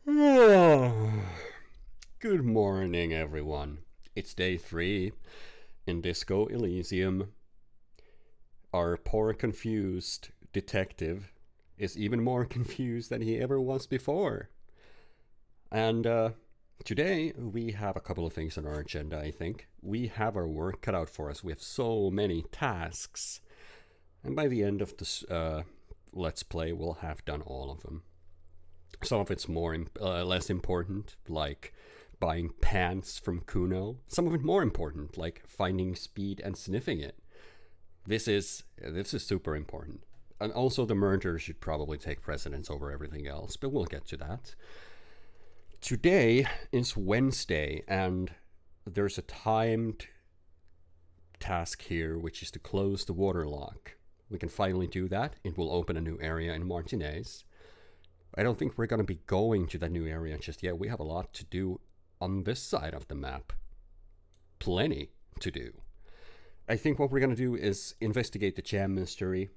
Good morning, everyone. It's day 3 in Disco Elysium. Our poor confused detective is even more confused than he ever was before. And today we have a couple of things on our agenda, I think. We have our work cut out for us. We have so many tasks. And by the end of this Let's Play, we'll have done all of them. Some of it's less important, like buying pants from Kuno. Some of it more important, like finding speed and sniffing it. This is super important. And also the murder should probably take precedence over everything else, but we'll get to that. Today is Wednesday, and there's a timed task here, which is to close the water lock. We can finally do that. It will open a new area in Martinez. I don't think we're going to be going to that new area just yet. We have a lot to do on this side of the map. Plenty to do. I think what we're going to do is investigate the jam mystery.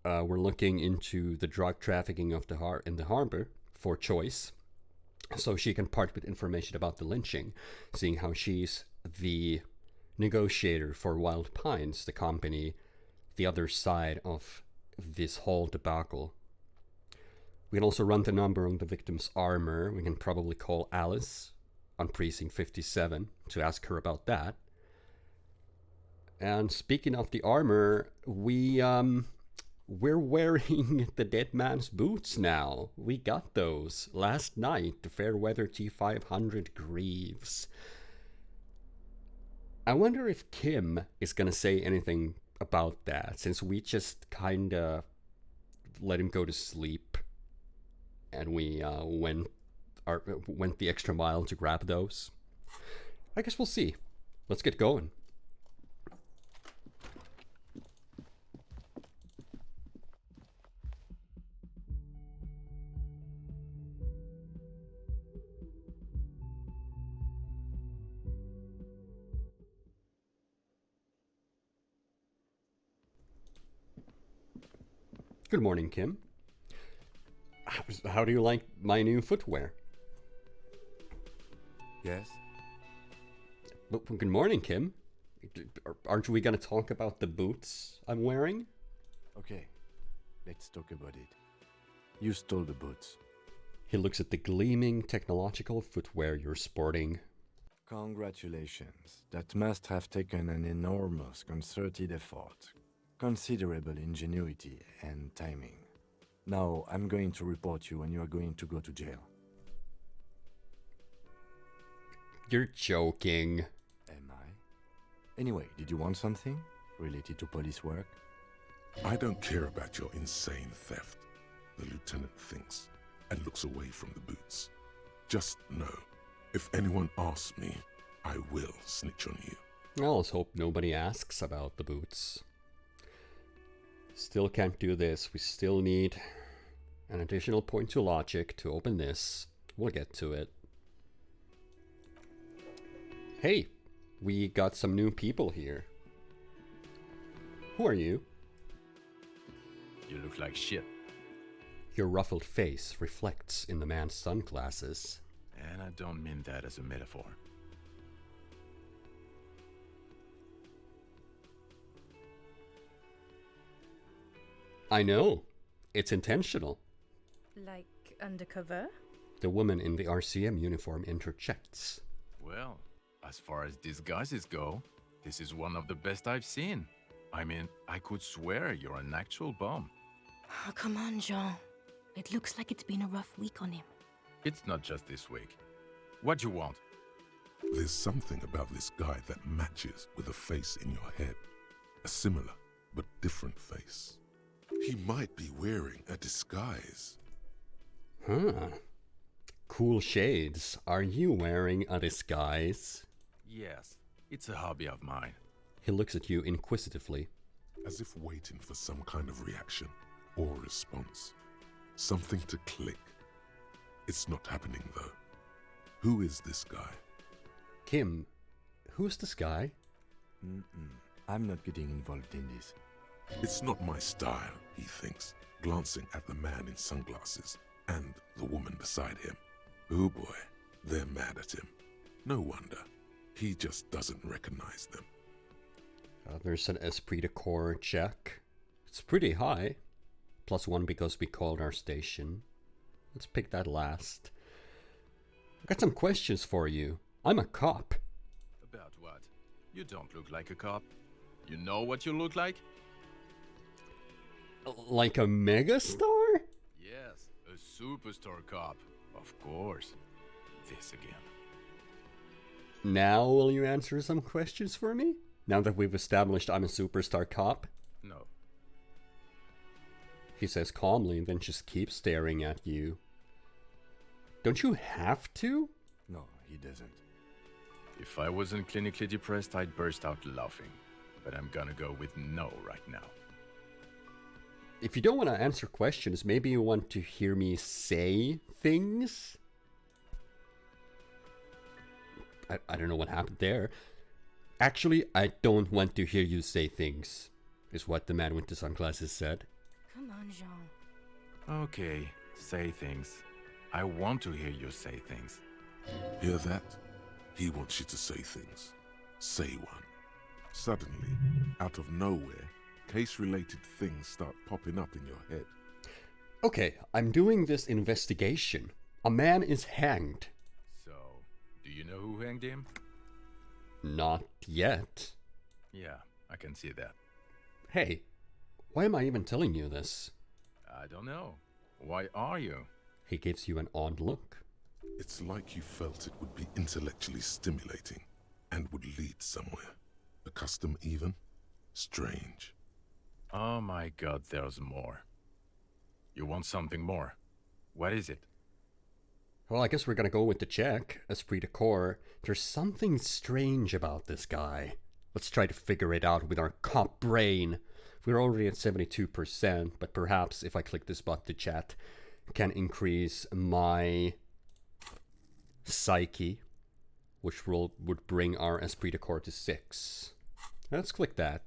We're looking into the drug trafficking of in the harbor for Choice, so she can part with information about the lynching, seeing how she's the negotiator for Wild Pines, the company, the other side of this whole debacle. We can also run the number on the victim's armor. We can probably call Alice on precinct 57 to ask her about that. And speaking of the armor, we're wearing the dead man's boots now. We got those last night, the Fairweather T500 Greaves. I wonder if Kim is going to say anything about that, since we just kind of let him go to sleep. And we went the extra mile to grab those. I guess we'll see. Let's get going. Good morning, Kim. How do you like my new footwear? Yes? Good morning, Kim. Aren't we going to talk about the boots I'm wearing? Okay, let's talk about it. You stole the boots. He looks at the gleaming technological footwear you're sporting. Congratulations. That must have taken an enormous concerted effort, considerable ingenuity and timing. Now, I'm going to report you and you are going to go to jail. You're joking. Am I? Anyway, did you want something related to police work? I don't care about your insane theft, the lieutenant thinks, and looks away from the boots. Just know, if anyone asks me, I will snitch on you. Well, let's hope nobody asks about the boots. Still can't do this. We still need an additional point to logic to open this. We'll get to it. Hey, we got some new people here. Who are you? You look like shit. Your ruffled face reflects in the man's sunglasses. And I don't mean that as a metaphor. I know. It's intentional. Like undercover? The woman in the RCM uniform interjects. Well, as far as disguises go, this is one of the best I've seen. I mean, I could swear you're an actual bum. Oh, come on, Jean. It looks like it's been a rough week on him. It's not just this week. What you want? There's something about this guy that matches with a face in your head. A similar but different face. He might be wearing a disguise. Huh. Cool shades. Are you wearing a disguise? Yes, it's a hobby of mine. He looks at you inquisitively. As if waiting for some kind of reaction or response. Something to click. It's not happening though. Who is this guy? Kim, who's this guy? I'm not getting involved in this. It's not my style, he thinks, glancing at the man in sunglasses and the woman beside him. Oh boy, they're mad at him. No wonder. He just doesn't recognize them. There's an esprit de corps check. It's pretty high. +1 because we called our station. Let's pick that last. I got some questions for you. I'm a cop. About what? You don't look like a cop. You know what you look like? Like a megastar? Yes, a superstar cop. Of course. This again. Now will you answer some questions for me? Now that we've established I'm a superstar cop? No. He says calmly and then just keeps staring at you. Don't you have to? No, he doesn't. If I wasn't clinically depressed, I'd burst out laughing. But I'm gonna go with no right now. If you don't want to answer questions, maybe you want to hear me say things? I don't know what happened there. Actually, I don't want to hear you say things, is what the man with the sunglasses said. Come on, Jean. Okay, say things. I want to hear you say things. Hear that? He wants you to say things. Say one. Suddenly, out of nowhere, case-related things start popping up in your head. Okay, I'm doing this investigation. A man is hanged. So, do you know who hanged him? Not yet. Yeah, I can see that. Hey, why am I even telling you this? I don't know. Why are you? He gives you an odd look. It's like you felt it would be intellectually stimulating and would lead somewhere. A custom even? Strange. Oh my god, there's more. You want something more? What is it? Well, I guess we're gonna go with the check. Esprit de corps. There's something strange about this guy. Let's try to figure it out with our cop brain. We're already at 72%, but perhaps if I click this button to chat, can increase my psyche, which would bring our esprit de corps to 6. Let's click that.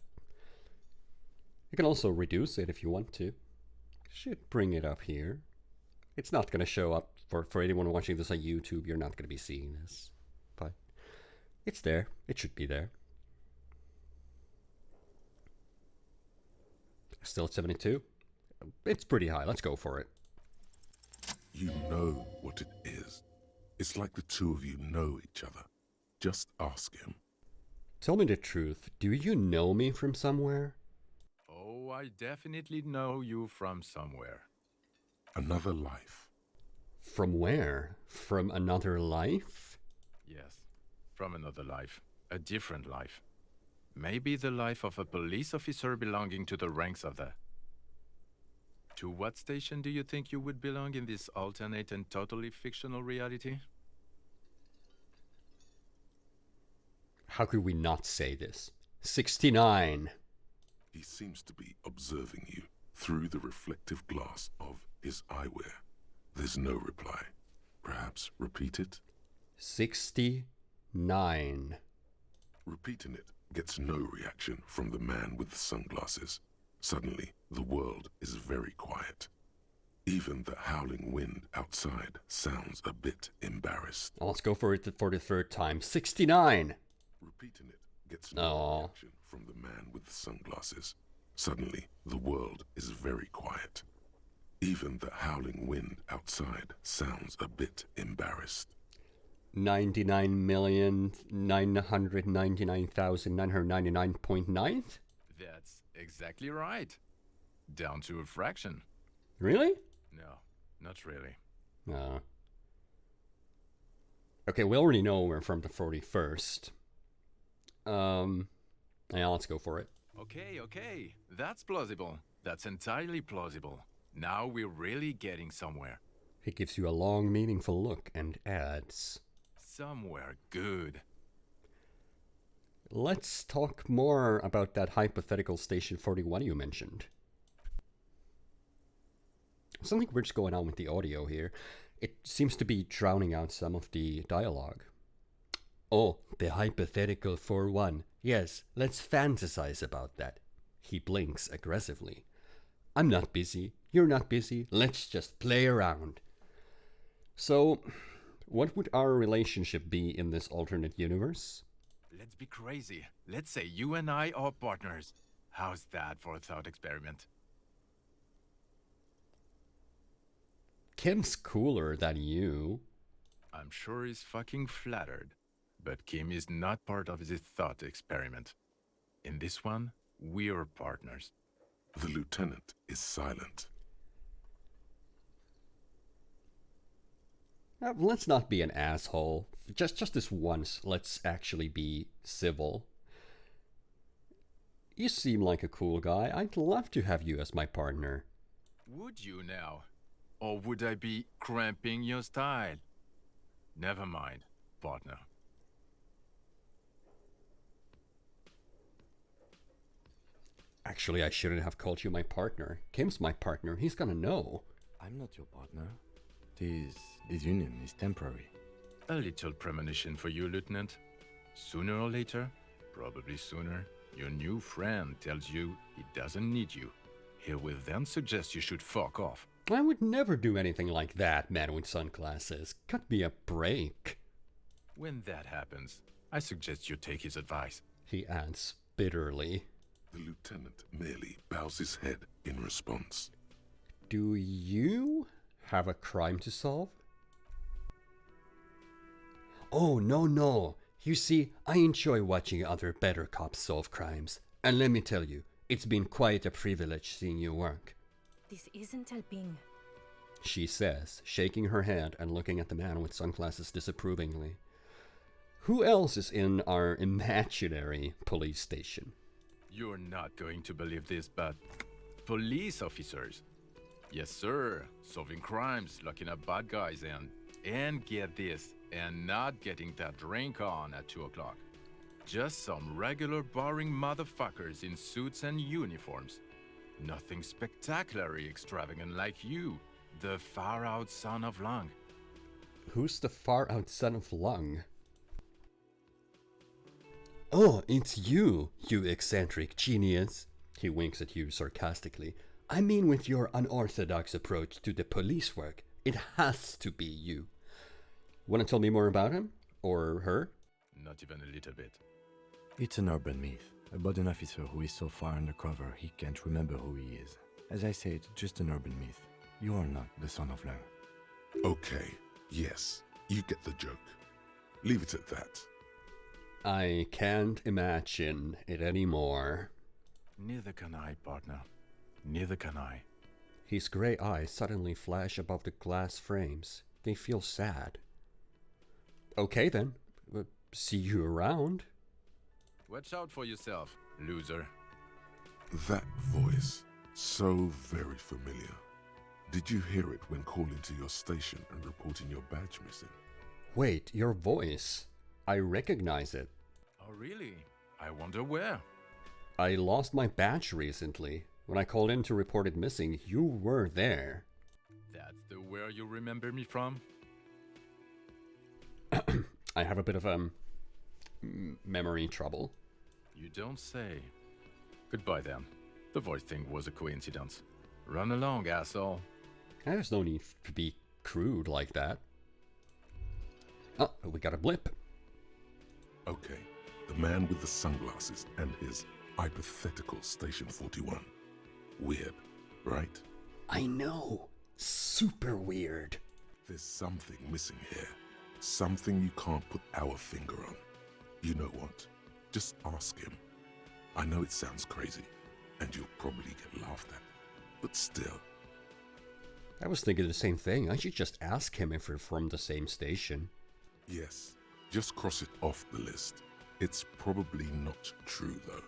You can also reduce it if you want to. Should bring it up here. It's not going to show up for anyone watching this on YouTube. You're not going to be seeing this, but it's there. It should be there. Still at 72. It's pretty high. Let's go for it. You know what it is. It's like the two of you know each other. Just ask him. Tell me the truth. Do you know me from somewhere? Oh, I definitely know you from somewhere. Another life. From where? From another life? Yes, from another life. A different life. Maybe the life of a police officer belonging to the ranks of the... To what station do you think you would belong in this alternate and totally fictional reality? How could we not say this? 69. He seems to be observing you through the reflective glass of his eyewear. There's no reply. Perhaps repeat it? 69. Repeating it gets no reaction from the man with the sunglasses. Suddenly, the world is very quiet. Even the howling wind outside sounds a bit embarrassed. Let's go for it for the third time. 69. Repeating it gets no reaction from the man with the sunglasses. Suddenly, the world is very quiet. Even the howling wind outside sounds a bit embarrassed. 99,999,999.9? That's exactly right. Down to a fraction. Really? No, not really. No. Okay, we already know we're from the 41st. Yeah, let's go for it. Okay. That's plausible. That's entirely plausible. Now we're really getting somewhere. He gives you a long, meaningful look and adds, Somewhere good. let's talk more about that hypothetical Station 41 you mentioned. Something weird's going on with the audio here. It seems to be drowning out some of the dialogue. Oh, the hypothetical 41. Yes, let's fantasize about that. He blinks aggressively. I'm not busy. You're not busy. Let's just play around. So, What would our relationship be in this alternate universe? Let's be crazy. Let's say you and I are partners. How's that for a thought experiment? Kim's cooler than you. I'm sure he's fucking flattered. But Kim is not part of this thought experiment. In this one, we're partners. The lieutenant is silent. Let's not be an asshole. Just this once, let's actually be civil. You seem like a cool guy. I'd love to have you as my partner. Would you now? Or would I be cramping your style? Never mind, partner. Actually, I shouldn't have called you my partner. Kim's my partner. He's gonna know. I'm not your partner. This union is temporary. A little premonition for you, Lieutenant. Sooner or later, probably sooner, your new friend tells you he doesn't need you. He will then suggest you should fuck off. I would never do anything like that, man with sunglasses. Cut me a break. When that happens, I suggest you take his advice. He adds bitterly. The lieutenant merely bows his head in response. Do you have a crime to solve? Oh, no. You see, I enjoy watching other better cops solve crimes. And let me tell you, it's been quite a privilege seeing you work. This isn't helping. She says, shaking her head and looking at the man with sunglasses disapprovingly. Who else is in our imaginary police station? You're not going to believe this, but police officers. Yes, sir. Solving crimes, locking up bad guys, and get this, and not getting that drink on at 2 o'clock. Just some regular boring motherfuckers in suits and uniforms. Nothing spectacularly extravagant like you, the far-out son of Lung. Who's the far-out son of Lung? Oh, it's you, you eccentric genius. He winks at you sarcastically. I mean, with your unorthodox approach to the police work, it has to be you. Want to tell me more about him? Or her? Not even a little bit. It's an urban myth about an officer who is so far undercover he can't remember who he is. As I said, just an urban myth. You are not the son of Lang. Okay, yes, you get the joke. Leave it at that. I can't imagine it anymore. Neither can I, partner. Neither can I. His grey eyes suddenly flash above the glass frames. They feel sad. Okay then, see you around. Watch out for yourself, loser. That voice, so very familiar. Did you hear it when calling to your station and reporting your badge missing? Wait, your voice. I recognize it. Oh, really? I wonder where. I lost my badge recently. When I called in to report it missing, you were there. That's the where you remember me from? I have a bit of memory trouble. You don't say. Goodbye then. The voice thing was a coincidence. Run along, asshole. There's no need to be crude like that. Oh, we got a blip. Okay, the man with the sunglasses and his hypothetical Station 41. Weird, right? I know. Super weird. There's something missing here. Something you can't put our finger on. You know what? Just ask him. I know it sounds crazy, and you'll probably get laughed at. But still. I was thinking the same thing. I should just ask him if we're from the same station. Yes, just cross it off the list. It's probably not true, though.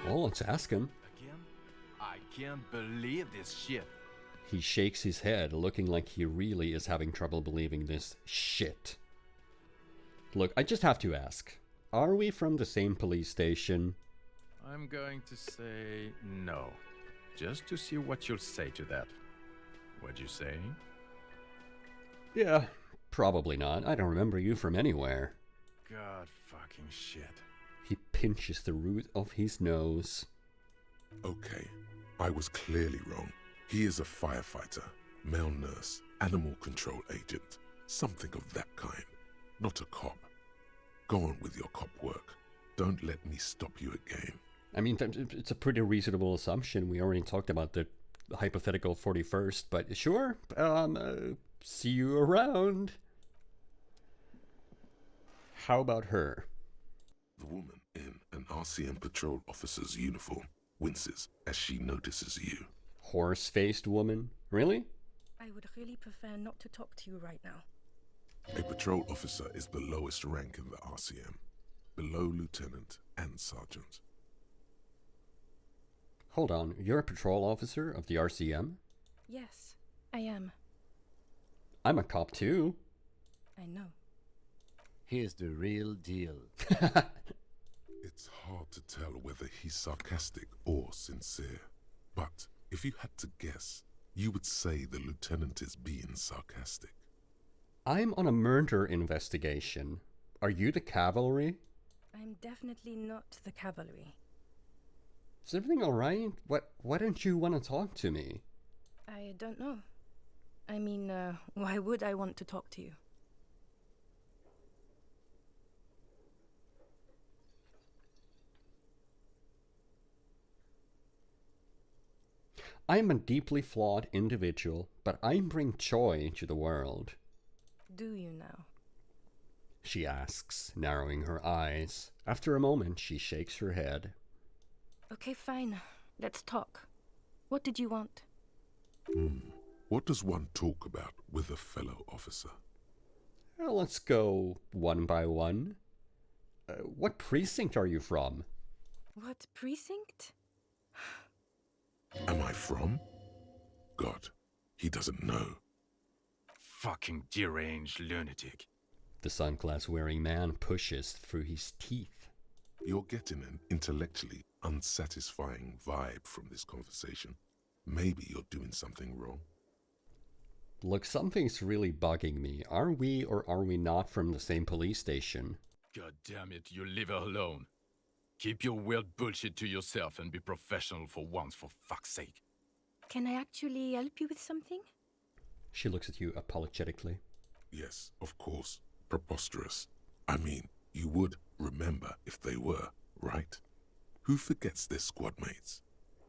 Well, let's ask him. Again? I can't believe this shit. He shakes his head, looking like he really is having trouble believing this shit. Look, I just have to ask. Are we from the same police station? I'm going to say no. Just to see what you'll say to that. What'd you say? Yeah, probably not. I don't remember you from anywhere. God fucking shit. He pinches the root of his nose. Okay, I was clearly wrong. He is a firefighter, male nurse, Animal control agent. Something of that kind. Not a cop. Go on with your cop work. Don't let me stop you again. I mean, it's a pretty reasonable assumption. We already talked about the hypothetical 41st, but sure. See you around. How about her? The woman in an RCM patrol officer's uniform winces as she notices you. Horse-faced woman? Really? I would really prefer not to talk to you right now. A patrol officer is the lowest rank in the RCM, below lieutenant and sergeant. Hold on, you're a patrol officer of the RCM? Yes, I am. I'm a cop too. I know. Here's the real deal. It's hard to tell whether he's sarcastic or sincere, but if you had to guess, you would say the lieutenant is being sarcastic. I'm on a murder investigation. Are you the cavalry? I'm definitely not the cavalry. Is everything alright? Why don't you want to talk to me? I don't know. I mean, why would I want to talk to you? I'm a deeply flawed individual, but I bring joy to the world. Do you now? She asks, narrowing her eyes. After a moment, she shakes her head. Okay, fine. Let's talk. What did you want? What does one talk about with a fellow officer? Well, let's go one by one. What precinct are you from? What precinct? Am I from? God, he doesn't know. Fucking deranged lunatic. The sunglass-wearing man pushes through his teeth. You're getting an intellectually unsatisfying vibe from this conversation. Maybe you're doing something wrong. Look, something's really bugging me. Are we or are we not from the same police station? God damn it, you leave her alone. Keep your weird bullshit to yourself and be professional for once, for fuck's sake. Can I actually help you with something? She looks at you apologetically. Yes, of course. Preposterous. I mean, you would remember if they were, right? Who forgets their squad mates?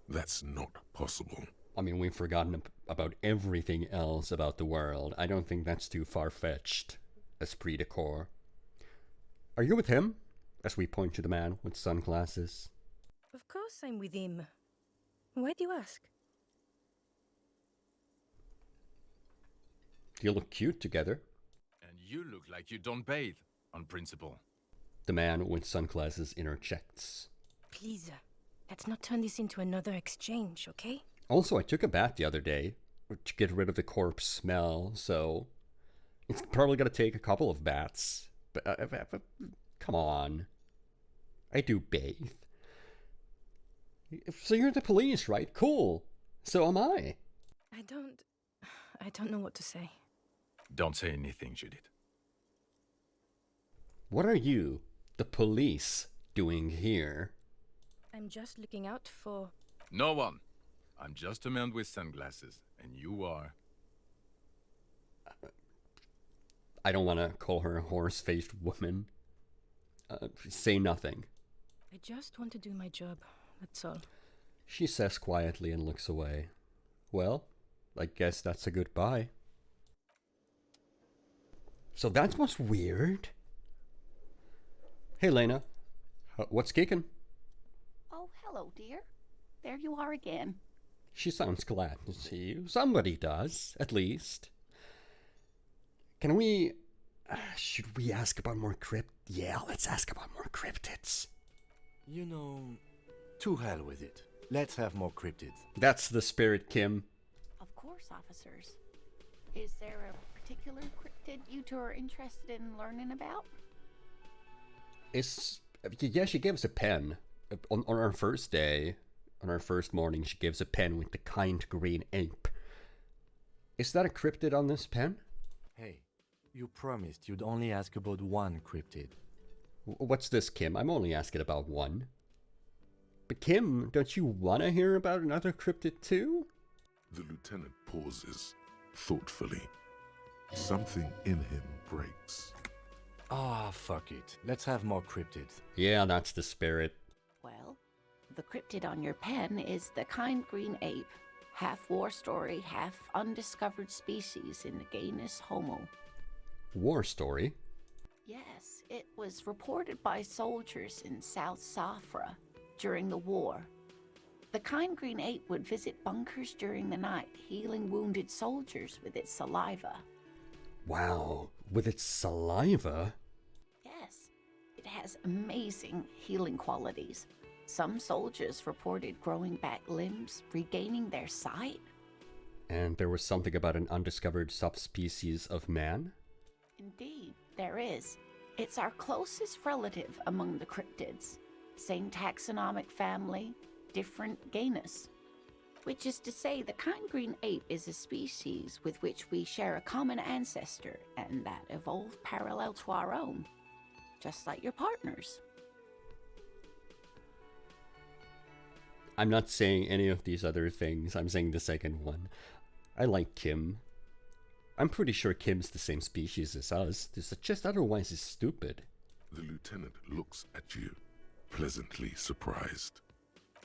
That's not possible. I mean, we've forgotten about everything else about the world. I don't think that's too far-fetched. Esprit de corps. Are you with him? As we point to the man with sunglasses. Of course I'm with him. Why do you ask? You look cute together. And you look like you don't bathe, on principle. The man with sunglasses interjects. Please, let's not turn this into another exchange, okay? Also, I took a bath the other day to get rid of the corpse smell, so it's probably gonna take a couple of baths. But come on. I do bathe. So you're the police, right? Cool. So am I. I don't know what to say. Don't say anything, Judith. What are you, the police, doing here? I'm just looking out for... No one. I'm just a man with sunglasses, and you are... I don't want to call her a horse-faced woman. Say nothing. I just want to do my job, that's all. She says quietly and looks away. Well, I guess that's a goodbye. So that was weird. Hey, Lena. What's kicking? Oh, hello, dear. There you are again. She sounds glad to see you. Somebody does, at least. Can we... should we ask about more crypt? Yeah, let's ask about more cryptids. You know, to hell with it. Let's have more cryptids. That's the spirit, Kim. Of course, officers. Is there a particular cryptid you two are interested in learning about? Yeah, she gave us a pen. On our first day, on our first morning, she gives a pen with the kind green ape. Is that a cryptid on this pen? Hey, you promised you'd only ask about one cryptid. What's this, Kim? I'm only asking about one. But Kim, don't you want to hear about another cryptid too? The lieutenant pauses, thoughtfully, something in him breaks. Ah, fuck it. Let's have more cryptids. Yeah, that's the spirit. Well, the cryptid on your pen is the kind green ape, half war story, half undiscovered species in the genus Homo. War story? Yes, it was reported by soldiers in South Safra during the war. The kind green ape would visit bunkers during the night, healing wounded soldiers with its saliva. Wow, with its saliva? Yes, it has amazing healing qualities. Some soldiers reported growing back limbs, regaining their sight. And there was something about an undiscovered subspecies of man? Indeed, there is. It's our closest relative among the cryptids. Same taxonomic family, different genus. Which is to say, the kind green ape is a species with which we share a common ancestor and that evolved parallel to our own. Just like your partners. I'm not saying any of these other things. I'm saying the second one. I like Kim. I'm pretty sure Kim's the same species as us. It's just otherwise is stupid. The lieutenant looks at you, pleasantly surprised.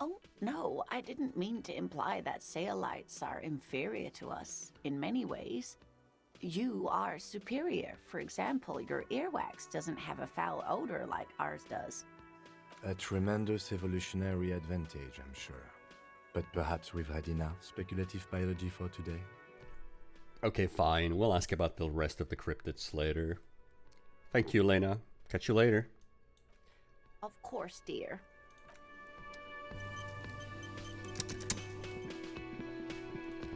Oh, no, I didn't mean to imply that Saelites are inferior to us in many ways. You are superior. For example, your earwax doesn't have a foul odor like ours does. A tremendous evolutionary advantage, I'm sure. But perhaps we've had enough speculative biology for today. Okay, fine. We'll ask about the rest of the cryptids later. Thank you, Lena. Catch you later. Of course, dear.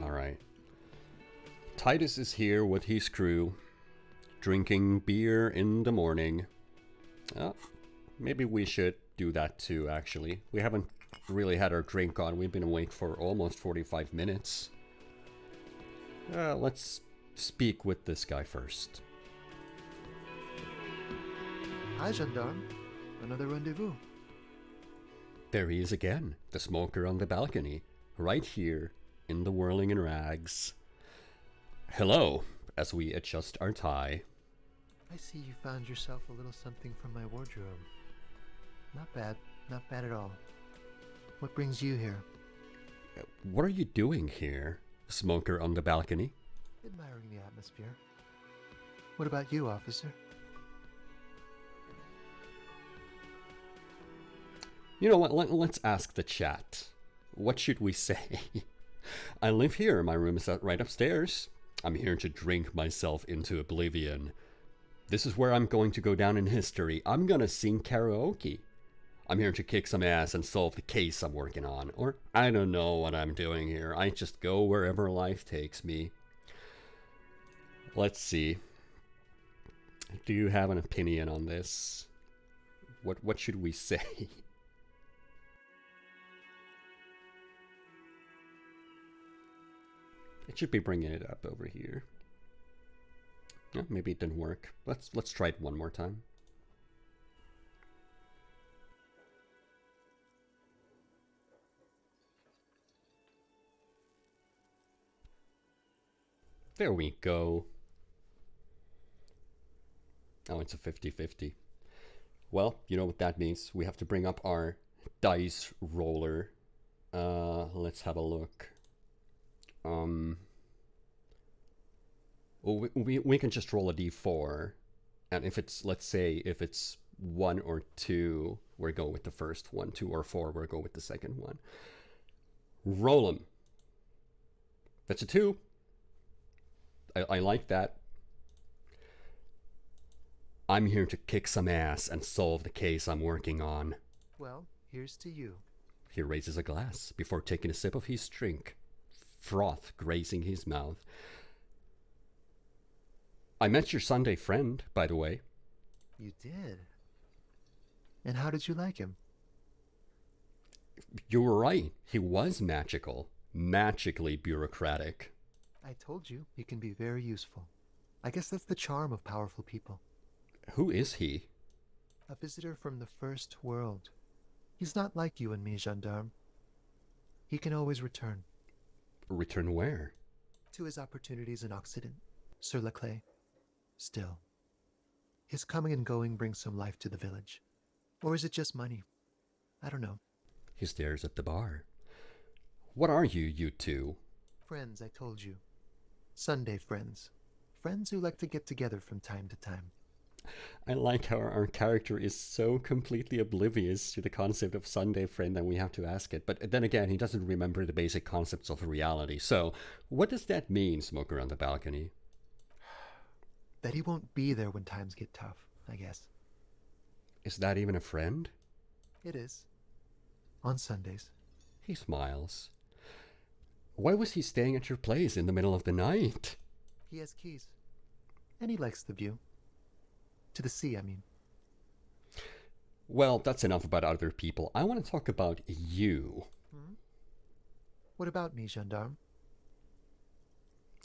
Alright. Titus is here with his crew, drinking beer in the morning. Maybe we should do that too, actually. We haven't really had our drink on. We've been awake for almost 45 minutes. Let's speak with this guy first. Hi, gendarme. Another rendezvous. There he is again, the smoker on the balcony, right here in the whirling in rags. Hello, as we adjust our tie. I see you found yourself a little something from my wardrobe. Not bad at all. What brings you here? What are you doing here, smoker on the balcony? Admiring the atmosphere. What about you, officer? You know what, let's ask the chat. What should we say? I live here, my room is right upstairs. I'm here to drink myself into oblivion. This is where I'm going to go down in history. I'm gonna sing karaoke. I'm here to kick some ass and solve the case I'm working on. Or, I don't know what I'm doing here. I just go wherever life takes me. Let's see. Do you have an opinion on this? What should we say? It should be bringing it up over here. Oh, maybe it didn't work. Let's try it one more time. There we go. Oh, it's a 50-50. Well, you know what that means. We have to bring up our dice roller. Let's have a look. Well, we can just roll a d4, and if it's, let's say, if it's 1 or 2, we're going with the first one. 2 or 4, we're going with the second one. Roll them. That's a 2. I like that. I'm here to kick some ass and solve the case I'm working on. Well, here's to you. He raises a glass before taking a sip of his drink, froth grazing his mouth. I met your Sunday friend, by the way. You did? And how did you like him? You were right. He was magical. Magically bureaucratic. I told you, he can be very useful. I guess that's the charm of powerful people. Who is he? A visitor from the first world. He's not like you and me, gendarme. He can always return. Return where? To his opportunities in Occident. Sir Leclerc. Still, his coming and going brings some life to the village. Or is it just money? I don't know. He stares at the bar. What are you, you two? Friends, I told you. Sunday friends. Friends who like to get together from time to time. I like how our character is so completely oblivious to the concept of Sunday friend that we have to ask it. But then again, he doesn't remember the basic concepts of reality. So, what does that mean, Smoker on the balcony? That he won't be there when times get tough, I guess. Is that even a friend? It is. On Sundays. He smiles. Why was he staying at your place in the middle of the night? He has keys. And he likes the view. To the sea, I mean. Well, that's enough about other people. I want to talk about you. What about me, gendarme?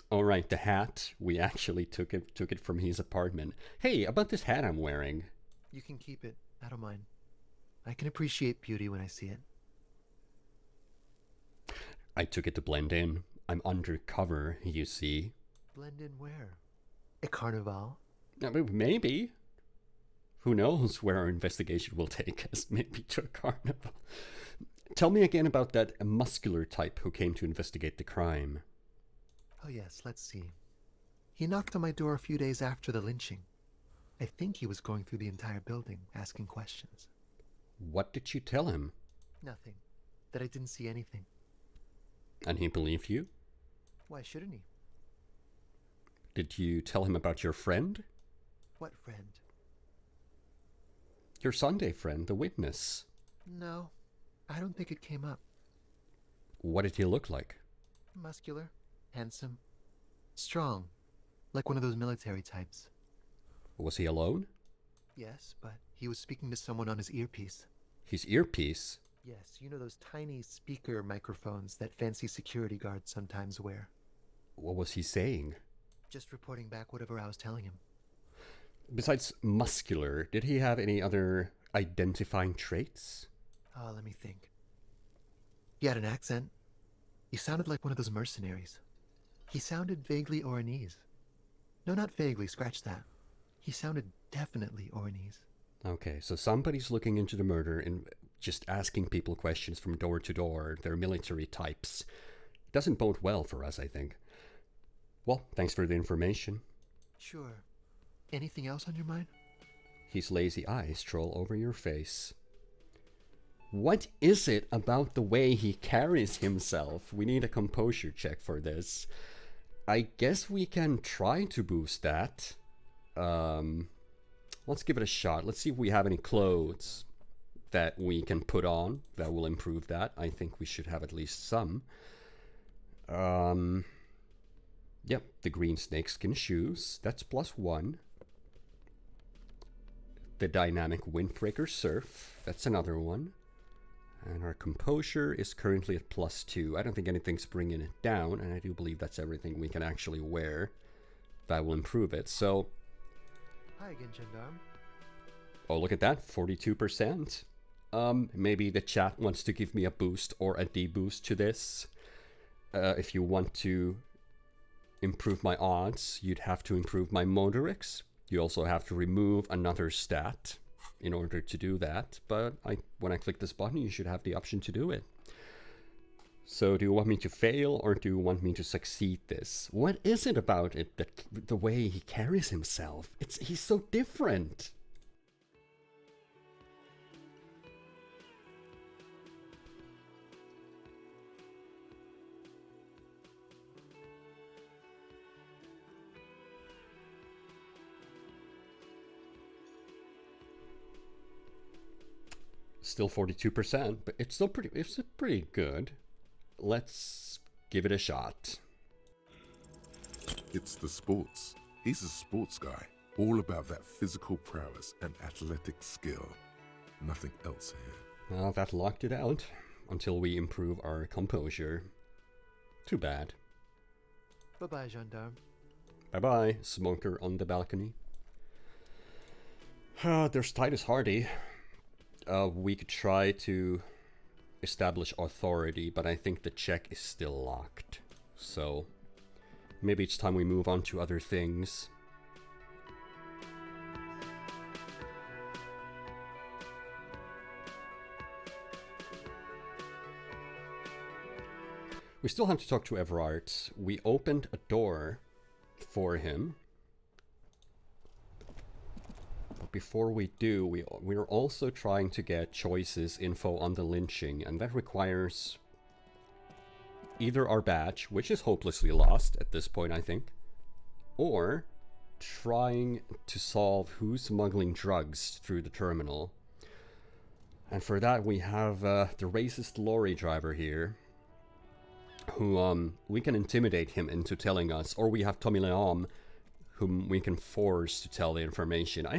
All right, the hat. We actually took it from his apartment. Hey, about this hat I'm wearing. You can keep it. I don't mind. I can appreciate beauty when I see it. I took it to blend in. I'm undercover, you see. Blend in where? A carnival? Maybe. Who knows where our investigation will take us? Maybe to a carnival. Tell me again about that muscular type who came to investigate the crime. Oh yes, let's see. He knocked on my door a few days after the lynching. I think he was going through the entire building, asking questions. What did you tell him? Nothing. That I didn't see anything. And he believed you? Why shouldn't he? Did you tell him about your friend? What friend? Your Sunday friend, the witness. No, I don't think it came up. What did he look like? Muscular, handsome, strong, like one of those military types. Was he alone? Yes, but he was speaking to someone on his earpiece. His earpiece? Yes, you know those tiny speaker microphones that fancy security guards sometimes wear. What was he saying? Just reporting back whatever I was telling him. Besides muscular, did he have any other identifying traits? Oh, let me think. He had an accent. He sounded like one of those mercenaries. He sounded vaguely Oranese. No, not vaguely, scratch that. He sounded definitely Oranese. Okay, so somebody's looking into the murder and just asking people questions from door to door. They're military types. Doesn't bode well for us, I think. Well, thanks for the information. Sure. Anything else on your mind? His lazy eyes troll over your face. What is it about the way he carries himself? We need a composure check for this. I guess we can try to boost that. Let's give it a shot. Let's see if we have any clothes that we can put on that will improve that. I think we should have at least some. Yep, the green snakeskin shoes. That's +1. The dynamic windbreaker surf. That's another one. And our composure is currently at +2. I don't think anything's bringing it down, and I do believe that's everything we can actually wear. That will improve it. So, Hi again, gendarme. oh, look at that, 42%. Maybe the chat wants to give me a boost or a deboost to this. If you want to improve my odds, you'd have to improve my motorics. You also have to remove another stat in order to do that. But when I click this button, you should have the option to do it. So do you want me to fail or do you want me to succeed this? What is it about it that the way he carries himself? He's so different. Still 42%, but it's pretty good. Let's give it a shot. It's the sports. He's a sports guy, all about that physical prowess and athletic skill. Nothing else here. Well, that locked it out until we improve our composure. Too bad. Bye-bye, gendarme. Bye-bye, smoker on the balcony. There's Titus Hardy. We could try to establish authority, but I think the check is still locked. So Maybe it's time we move on to other things. We still have to talk to Everard. We opened a door for him. But before we do, we're also trying to get choices info on the lynching, and that requires either our badge, which is hopelessly lost at this point, I think, or trying to solve who's smuggling drugs through the terminal. And for that, we have the Racist Lorry Driver here, who we can intimidate him into telling us, or we have Tommy Leom, whom we can force to tell the information. I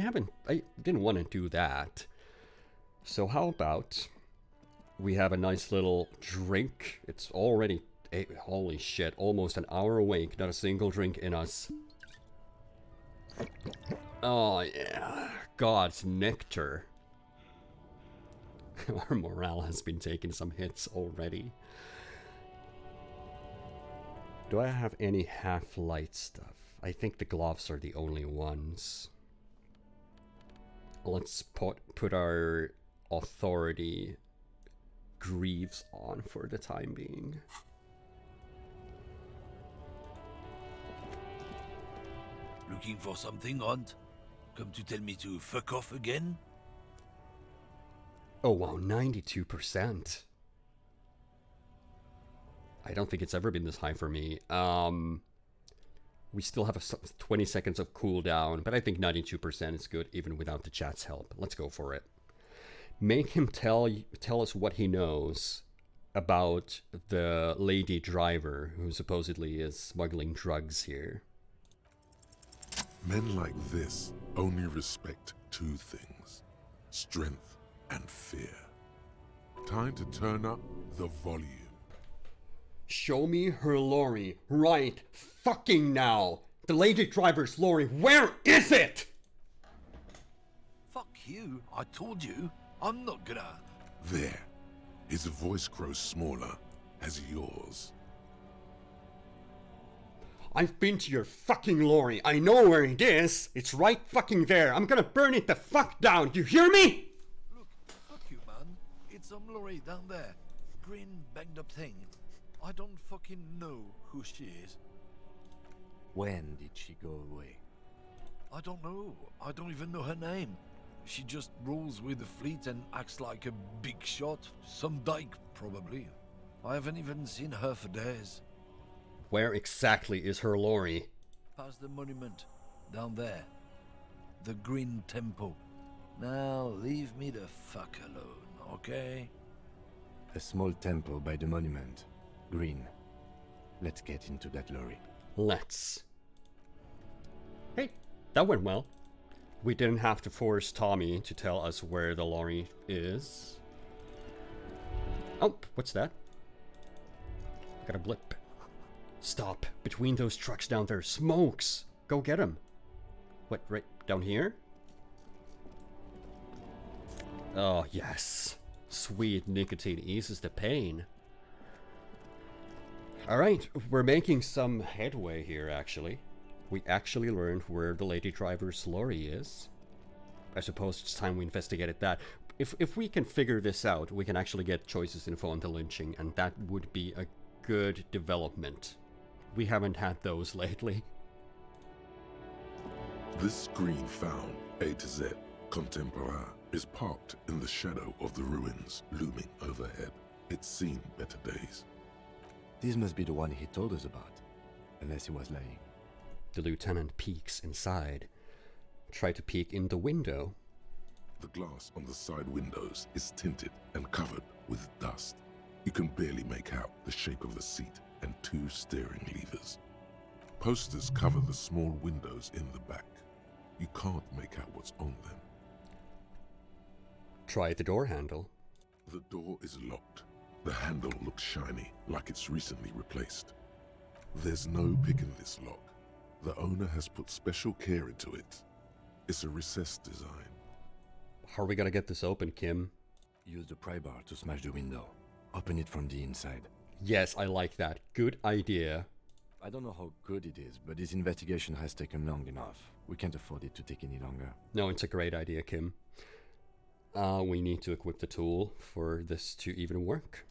didn't want to do that. So how about we have a nice little drink? It's already, holy shit, almost an hour awake, not a single drink in us. Oh yeah, God's nectar. Our morale has been taking some hits already. Do I have any half-light stuff? I think the gloves are the only ones. Let's put our authority greaves on for the time being. Looking for something, Hunt? Come to tell me to fuck off again? Oh wow, 92%. I don't think it's ever been this high for me. We still have 20 seconds of cooldown, but I think 92% is good even without the chat's help. Let's go for it. Make him tell us what he knows about the lady driver who supposedly is smuggling drugs here. Men like this only respect two things: strength and fear. Time to turn up the volume. Show me her lorry right fucking now. The lady driver's lorry, where is it? Fuck you, I told you. I'm not gonna... There. His voice grows smaller as yours. I've been to your fucking lorry. I know where it is. It's right fucking there. I'm gonna burn it the fuck down. You hear me? Look, fuck you, man. It's some lorry down there. Green, banged up thing. I don't fucking know who she is. When did she go away? I don't know. I don't even know her name. She just rolls with the fleet and acts like a big shot. Some dyke, probably. I haven't even seen her for days. Where exactly is her lorry? Past the monument. Down there. The Green Temple. Now, leave me the fuck alone, okay? A small temple by the monument. Green. Let's get into that lorry. Let's. Hey, that went well. We didn't have to force Tommy to tell us where the lorry is. Oh, what's that? Got a blip. Stop. Between those trucks down there. Smokes. Go get him. What, right down here? Oh, yes. Sweet nicotine eases the pain. Alright, we're making some headway here, actually. We actually learned where the lady driver's lorry is. I suppose it's time we investigated that. If we can figure this out, we can actually get choices info on the lynching, and that would be a good development. We haven't had those lately. This green found, A to Z, contemporaire, is parked in the shadow of the ruins looming overhead. It's seen better days. This must be the one he told us about, unless he was lying. The lieutenant peeks inside. Try to peek in the window. The glass on the side windows is tinted and covered with dust. You can barely make out the shape of the seat and two steering levers. Posters cover the small windows in the back. You can't make out what's on them. Try the door handle. The door is locked. The handle looks shiny, like it's recently replaced. There's no pick in this lock. The owner has put special care into it. It's a recessed design. How are we gonna get this open, Kim? Use the pry bar to smash the window. Open it from the inside. Yes, I like that. Good idea. I don't know how good it is, but this investigation has taken long enough. We can't afford it to take any longer. No, it's a great idea, Kim. We need to equip the tool for this to even work.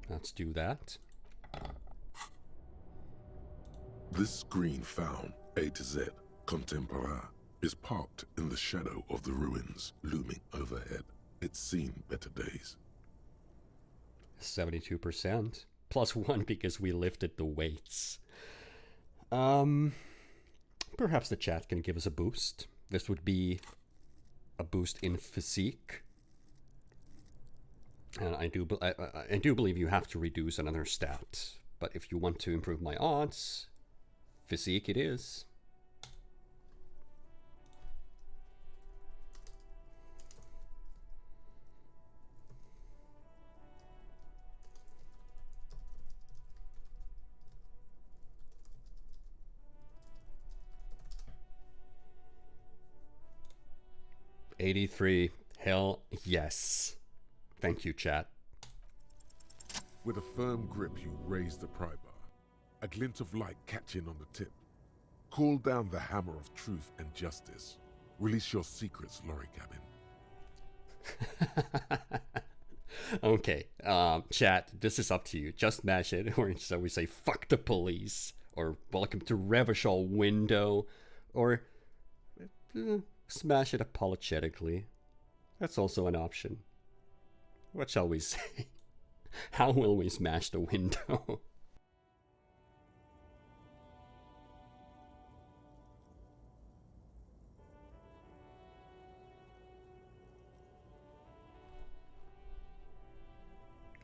Let's do that. This green found, A to Z, contemporain, is parked in the shadow of the ruins looming overhead. It's seen better days. 72%. +1 because we lifted the weights. Perhaps the chat can give us a boost. This would be a boost in physique. And I do believe you have to reduce another stat. But if you want to improve my odds, physique it is. $83. Hell yes. Thank you, chat. With a firm grip, you raise the pry bar, a glint of light catching on the tip. Call down the hammer of truth and justice. Release your secrets, Lorry Cabin. Okay, chat, this is up to you. Just smash it, or shall we say, fuck the police, or welcome to Revachol Window, or smash it apologetically. That's also an option. What shall we say? How will we smash the window?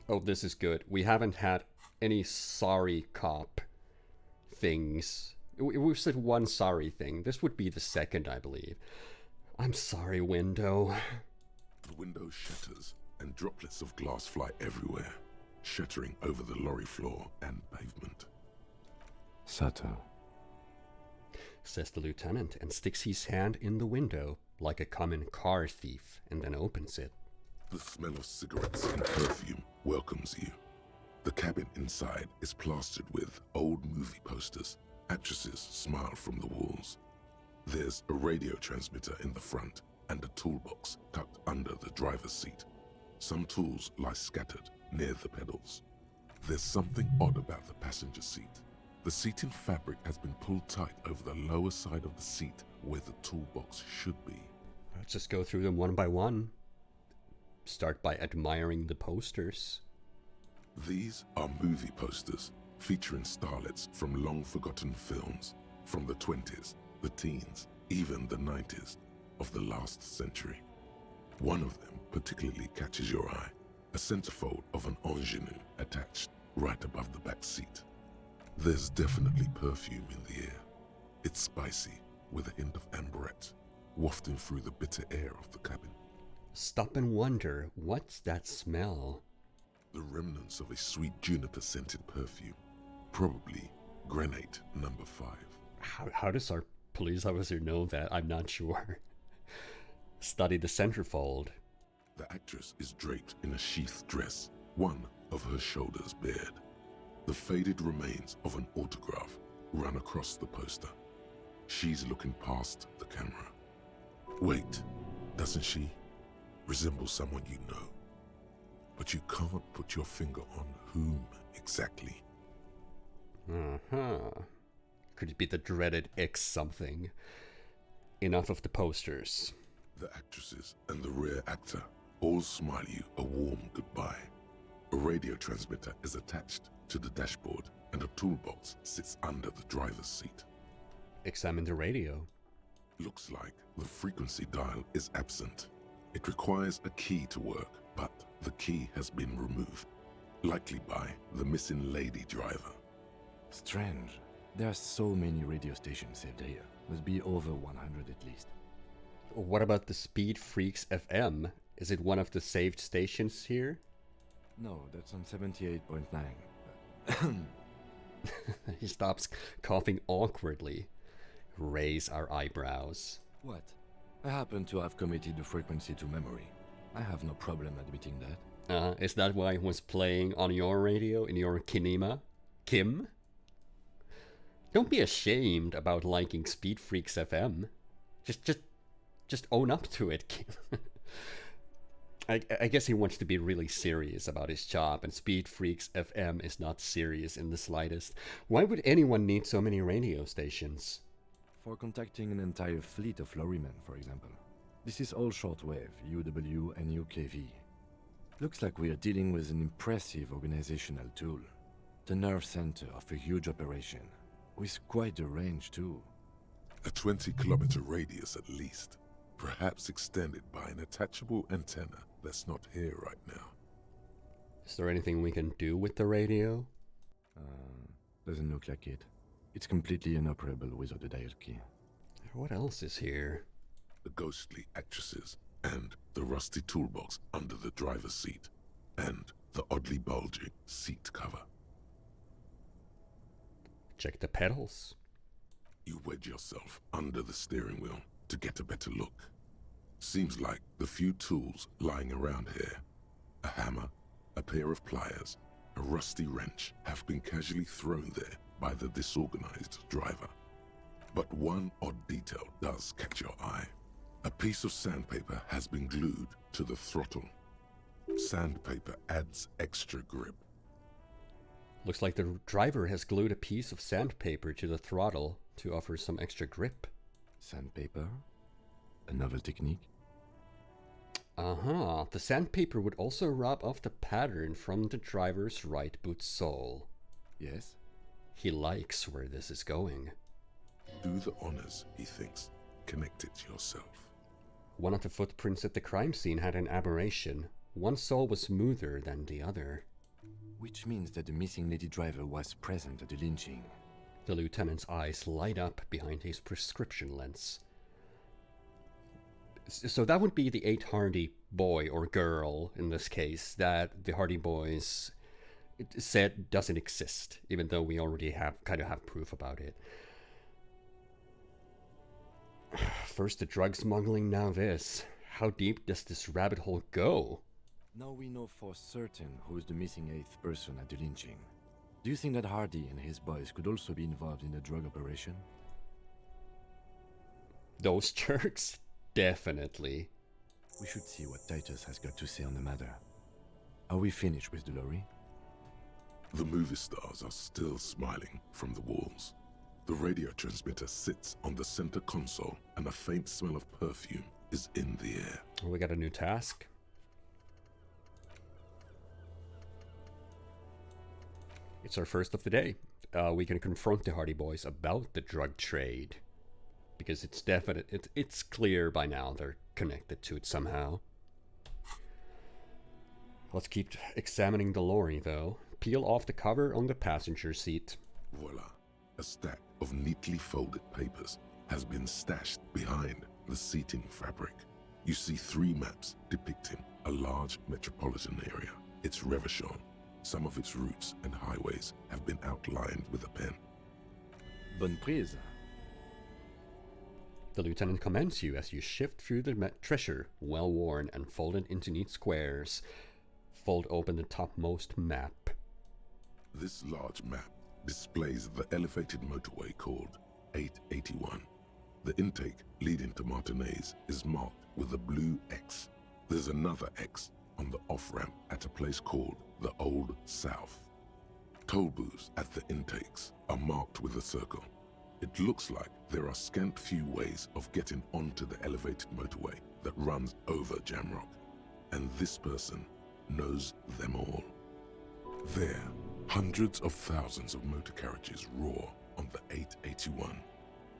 Oh, this is good. We haven't had any sorry cop things. We've said one sorry thing. This would be the second, I believe. I'm sorry, window. The window shatters and droplets of glass fly everywhere, shattering over the lorry floor and pavement. Sato, says the lieutenant and sticks his hand in the window like a common car thief and then opens it. The smell of cigarettes and perfume welcomes you. The cabin inside is plastered with old movie posters. Actresses smile from the walls. There's a radio transmitter in the front and a toolbox tucked under the driver's seat. Some tools lie scattered near the pedals. There's something odd about the passenger seat. The seating fabric has been pulled tight over the lower side of the seat where the toolbox should be. Let's just go through them one by one. Start by admiring the posters. These are movie posters featuring starlets from long-forgotten films from the 20s, the teens, even the 90s of the last century. One of them particularly catches your eye, a centerfold of an ingenue attached right above the back seat. There's definitely perfume in the air. It's spicy, with a hint of amberette, wafting through the bitter air of the cabin. Stop and wonder, what's that smell? The remnants of a sweet juniper-scented perfume, probably grenade number 5. How does our police officer know that? I'm not sure. Study the centerfold. The actress is draped in a sheathed dress, one of her shoulders bared. The faded remains of an autograph run across the poster. She's looking past the camera. Wait, doesn't she resemble someone you know? But you can't put your finger on whom exactly. Could it be the dreaded X something? Enough of the posters. The actresses and the rear actor all smile you a warm goodbye. A radio transmitter is attached to the dashboard and a toolbox sits under the driver's seat. Examine the radio. Looks like the frequency dial is absent. It requires a key to work, but the key has been removed, likely by the missing lady driver. Strange. There are so many radio stations saved here. Must be over 100 at least. What about the Speed Freaks FM? Is it one of the saved stations here? No, that's on 78.9. He stops coughing awkwardly. Raise our eyebrows. What? I happen to have committed the frequency to memory. I have no problem admitting that. Is that why it was playing on your radio in your kinema? Kim? Don't be ashamed about liking Speed Freaks FM. Just own up to it, Kim. I guess he wants to be really serious about his job, and Speed Freaks FM is not serious in the slightest. Why would anyone need so many radio stations? For contacting an entire fleet of lorrymen, for example. This is all shortwave, UW and UKV. Looks like we are dealing with an impressive organizational tool. The nerve center of a huge operation, with quite a range too. A 20-kilometer radius at least, perhaps extended by an attachable antenna that's not here right now. Is there anything we can do with the radio? Doesn't look like it. It's completely inoperable without a dial key. What else is here? The ghostly actresses, and the rusty toolbox under the driver's seat, and the oddly bulging seat cover. Check the pedals. You wedge yourself under the steering wheel to get a better look. Seems like the few tools lying around here, a hammer, a pair of pliers, a rusty wrench, have been casually thrown there by the disorganized driver. But one odd detail does catch your eye. A piece of sandpaper has been glued to the throttle. Sandpaper adds extra grip. Looks like the driver has glued a piece of sandpaper to the throttle to offer some extra grip. Sandpaper? A novel technique? Uh-huh. The sandpaper would also rub off the pattern from the driver's right boot sole. Yes? He likes where this is going. Do the honors, he thinks. Connect it yourself. One of the footprints at the crime scene had an aberration. One sole was smoother than the other. Which means that the missing lady driver was present at the lynching. The lieutenant's eyes light up behind his prescription lens. So that would be the 8 Hardy boy or girl, in this case, that the Hardy Boys said doesn't exist, even though we already have proof about it. First the drug smuggling, now this. How deep does this rabbit hole go? Now we know for certain who's the missing 8th person at the lynching. Do you think that Hardy and his boys could also be involved in the drug operation? Those jerks? Definitely. We should see what Titus has got to say on the matter. Are we finished with the lorry? The movie stars are still smiling from the walls. The radio transmitter sits on the center console, and a faint smell of perfume is in the air. We got a new task. It's our first of the day. We can confront the Hardy Boys about the drug trade. Because it's definite, it's clear by now they're connected to it somehow. Let's keep examining the lorry, though. Peel off the cover on the passenger seat. Voila. A stack of neatly folded papers has been stashed behind the seating fabric. You see 3 maps depicting a large metropolitan area. It's Revachon. Some of its routes and highways have been outlined with a pen. Bonne prise. The lieutenant commends you as you shift through the treasure, well worn and folded into neat squares. Fold open the topmost map. This large map displays the elevated motorway called 881. The intake leading to Martinez is marked with a blue X. There's another X on the off-ramp at a place called the Old South. Toll booths at the intakes are marked with a circle. It looks like there are scant few ways of getting onto the elevated motorway that runs over Jamrock, and this person knows them all. There, hundreds of thousands of motor carriages roar on the 881,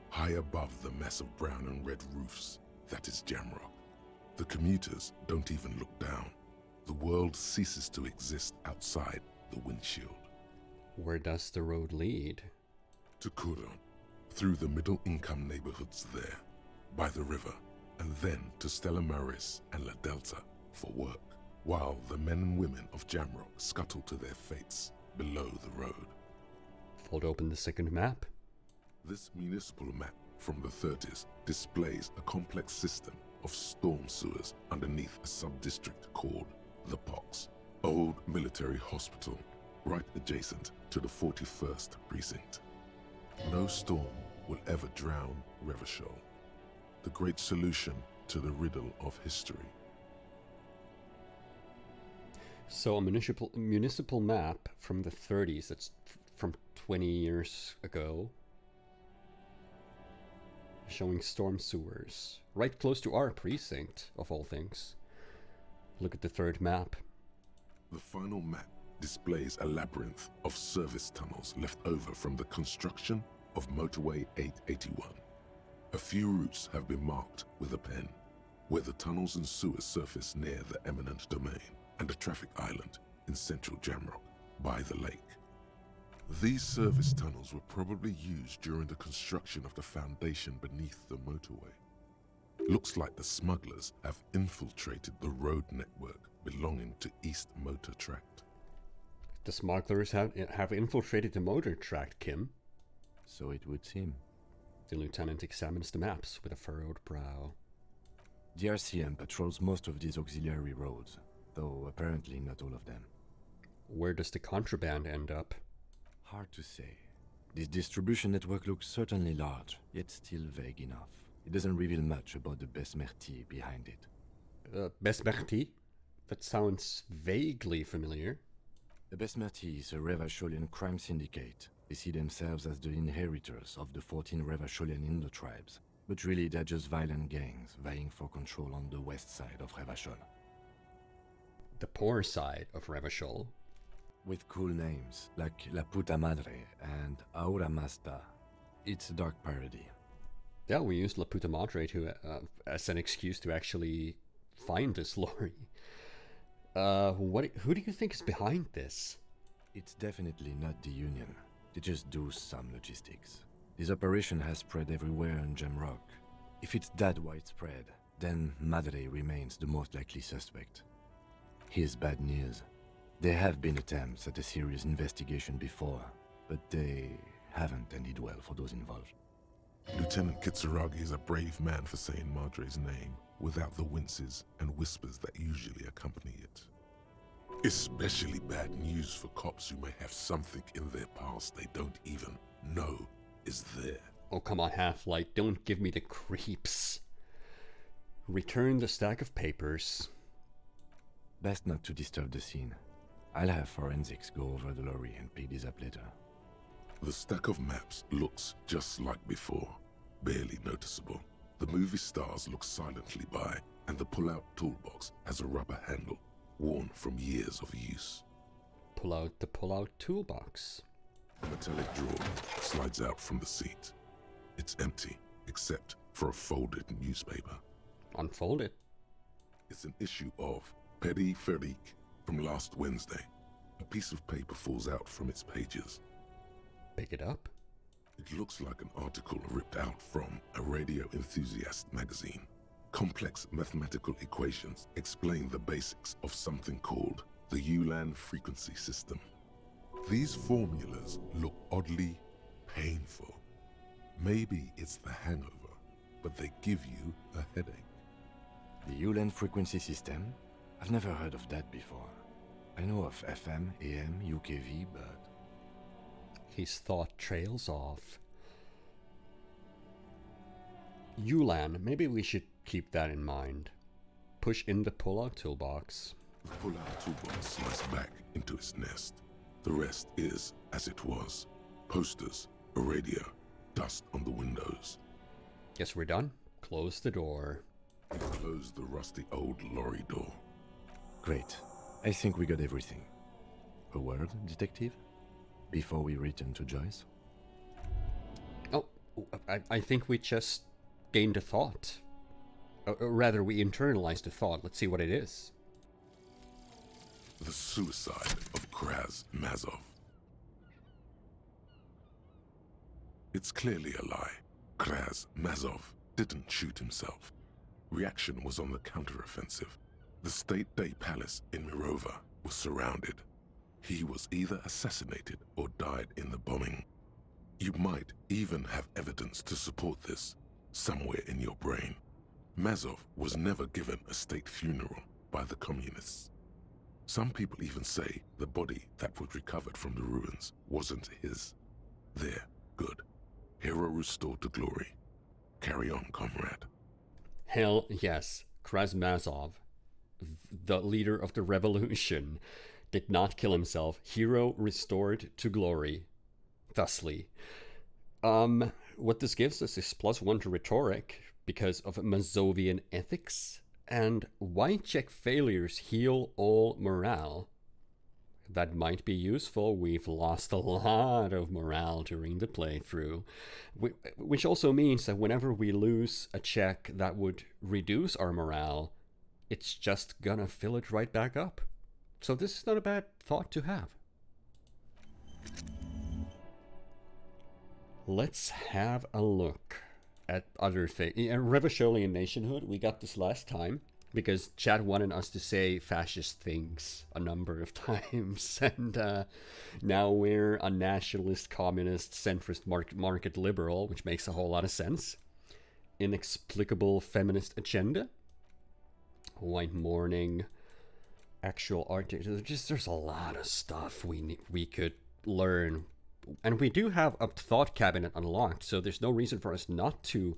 high above the mess of brown and red roofs that is Jamrock. The commuters don't even look down. The world ceases to exist outside the windshield. Where does the road lead? To Couron, through the middle-income neighborhoods there, by the river, and then to Stella Maris and La Delta for work, while the men and women of Jamrock scuttle to their fates below the road. Fold open the second map. This municipal map from the 30s displays a complex system of storm sewers underneath a sub-district called The Pox, old military hospital, right adjacent to the 41st precinct. No storm will ever drown Revachol, the great solution to the riddle of history. So a municipal map from the 30s, that's from 20 years ago, showing storm sewers, right close to our precinct, of all things. Look at the third map. The final map displays a labyrinth of service tunnels left over from the construction of Motorway 881. A few routes have been marked with a pen, where the tunnels and sewers surface near the eminent domain and a traffic island in central Jamrock by the lake. These service tunnels were probably used during the construction of the foundation beneath the motorway. Looks like the smugglers have infiltrated the road network belonging to East Motor Tract. The smugglers have infiltrated the motor tract, Kim. So it would seem. The lieutenant examines the maps with a furrowed brow. The RCM patrols most of these auxiliary roads, though apparently not all of them. Where does the contraband end up? Hard to say. This distribution network looks certainly large, yet still vague enough. It doesn't reveal much about the Besmerti behind it. Besmerti? That sounds vaguely familiar. The Besmerti is a Revacholian crime syndicate. They see themselves as the inheritors of the 14 Revacholian Indo-tribes, but really they're just violent gangs vying for control on the west side of Revachol. The poor side of Revachol. With cool names, like La Puta Madre and Aura Masta. It's a dark parody. Yeah, we used La Puta Madre as an excuse to actually find this lorry. Who do you think is behind this? It's definitely not the Union. They just do some logistics. This operation has spread everywhere in Jamrock. If it's that widespread, then Madre remains the most likely suspect. Here's bad news. There have been attempts at a serious investigation before, but they haven't ended well for those involved. Lieutenant Kitsuragi is a brave man for saying Madre's name without the winces and whispers that usually accompany it. Especially bad news for cops who may have something in their past they don't even know is there. Oh, come on, Half-Light, don't give me the creeps. Return the stack of papers. Best not to disturb the scene. I'll have forensics go over the lorry and pick this up later. The stack of maps looks just like before, barely noticeable. The movie stars look silently by, and the pull-out toolbox has a rubber handle, worn from years of use. Pull out the pull-out toolbox. A metallic drawer slides out from the seat. It's empty, except for a folded newspaper. Unfold it. It's an issue of Peripherique from last Wednesday. A piece of paper falls out from its pages. Pick it up. It looks like an article ripped out from a radio enthusiast magazine. Complex mathematical equations explain the basics of something called the Ulan frequency system. These formulas look oddly painful. Maybe it's the hangover, but they give you a headache. The Ulan frequency system? I've never heard of that before. I know of FM, AM, UKV, but... His thought trails off. Ulan, maybe we should keep that in mind. Push in the pull-out toolbox. The pull-out toolbox slides back into its nest. The rest is as it was. Posters, a radio, dust on the windows. Guess we're done. Close the door. You close the rusty old lorry door. Great. I think we got everything. A word, detective? Before we return to Joyce? Oh, I think we just gained a thought. Rather, we internalized a thought. Let's see what it is. The suicide of Kraz Mazov. It's clearly a lie. Kraz Mazov didn't shoot himself. Reaction was on the counteroffensive. The State Day Palace in Mirova was surrounded. He was either assassinated or died in the bombing. You might even have evidence to support this, somewhere in your brain. Mazov was never given a state funeral by the communists. Some people even say the body that was recovered from the ruins wasn't his. There, good. Hero restored to glory. Carry on, comrade. Hell yes, Krasmazov, the leader of the revolution, did not kill himself. Hero restored to glory. Thusly. What this gives us is +1 to rhetoric because of Mazovian ethics, and white check failures heal all morale. That might be useful. We've lost a lot of morale during the playthrough, which also means that whenever we lose a check that would reduce our morale, it's just gonna fill it right back up. So this is not a bad thought to have. Let's have a look at other things. Revacholian nationhood, we got this last time because Chad wanted us to say fascist things a number of times, and now we're a nationalist, communist, centrist, market liberal, which makes a whole lot of sense. Inexplicable feminist agenda, white mourning, actual art. There's a lot of stuff we could learn. And we do have a thought cabinet unlocked, so there's no reason for us not to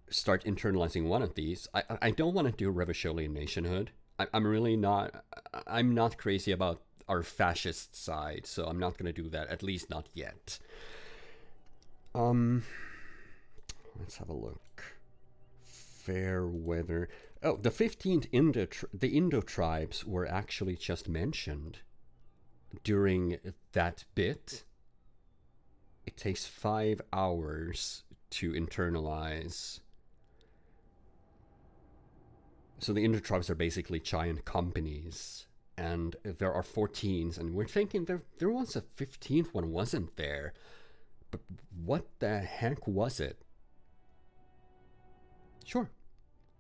start internalizing one of these. I don't want to do Revacholian nationhood. I'm really not. I'm not crazy about our fascist side, so I'm not going to do that. At least not yet. Let's have a look. Fair weather. Oh, the 15th the Indo tribes were actually just mentioned during that bit. It takes 5 hours to internalize. So the Indo tribes are basically giant companies, and there are 14s, and we're thinking there was a 15th one, wasn't there? But what the heck was it? Sure,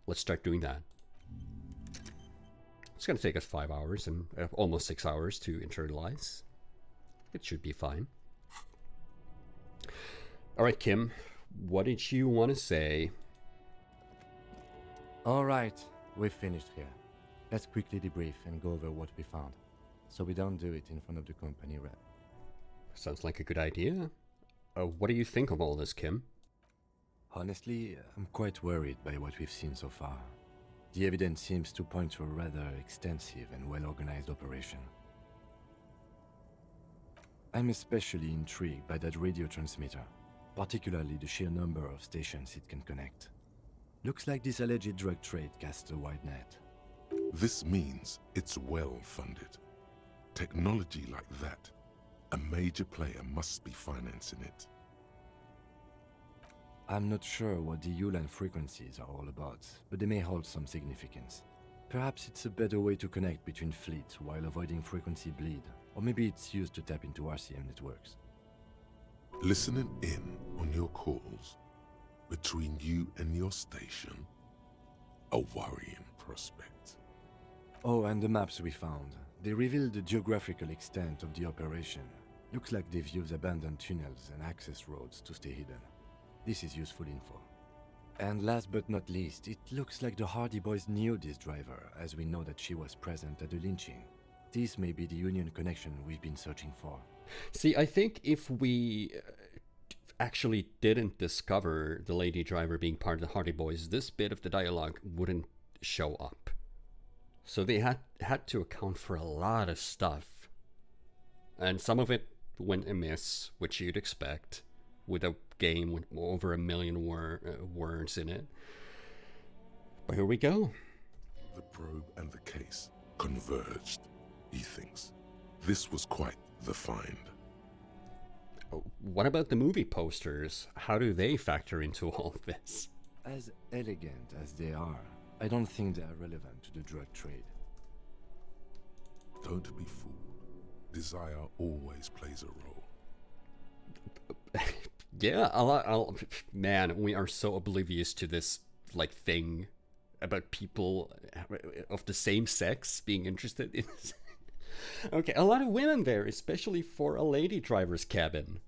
let's start doing that. It's gonna take us 5 hours and almost 6 hours to internalize. It should be fine. All right, Kim, what did you want to say? All right, we've finished here. Let's quickly debrief and go over what we found, so we don't do it in front of the company rep. Sounds like a good idea. What do you think of all this, Kim? Honestly, I'm quite worried by what we've seen so far. The evidence seems to point to a rather extensive and well-organized operation. I'm especially intrigued by that radio transmitter, particularly the sheer number of stations it can connect. Looks like this alleged drug trade casts a wide net. This means it's well funded. Technology like that, a major player must be financing it. I'm not sure what the Ulan frequencies are all about, but they may hold some significance. Perhaps it's a better way to connect between fleets while avoiding frequency bleed, or maybe it's used to tap into RCM networks. Listening in on your calls between you and your station, a worrying prospect. Oh, and the maps we found. They reveal the geographical extent of the operation. Looks like they've used abandoned tunnels and access roads to stay hidden. This is useful info. And last but not least, it looks like the Hardy Boys knew this driver, as we know that she was present at the lynching. This may be the Union connection we've been searching for. See, I think if we actually didn't discover the lady driver being part of the Hardy Boys, this bit of the dialogue wouldn't show up. So they had to account for a lot of stuff. And some of it went amiss, which you'd expect, with a game with over 1 million words in it. But here we go. The probe and the case converged, he thinks. This was quite the find. What about the movie posters? How do they factor into all this? As elegant as they are, I don't think they are relevant to the drug trade. Don't be fooled. Desire always plays a role. Yeah, man, we are so oblivious to this thing about people of the same sex being interested in this. Okay, a lot of women there, especially for a lady driver's cabin.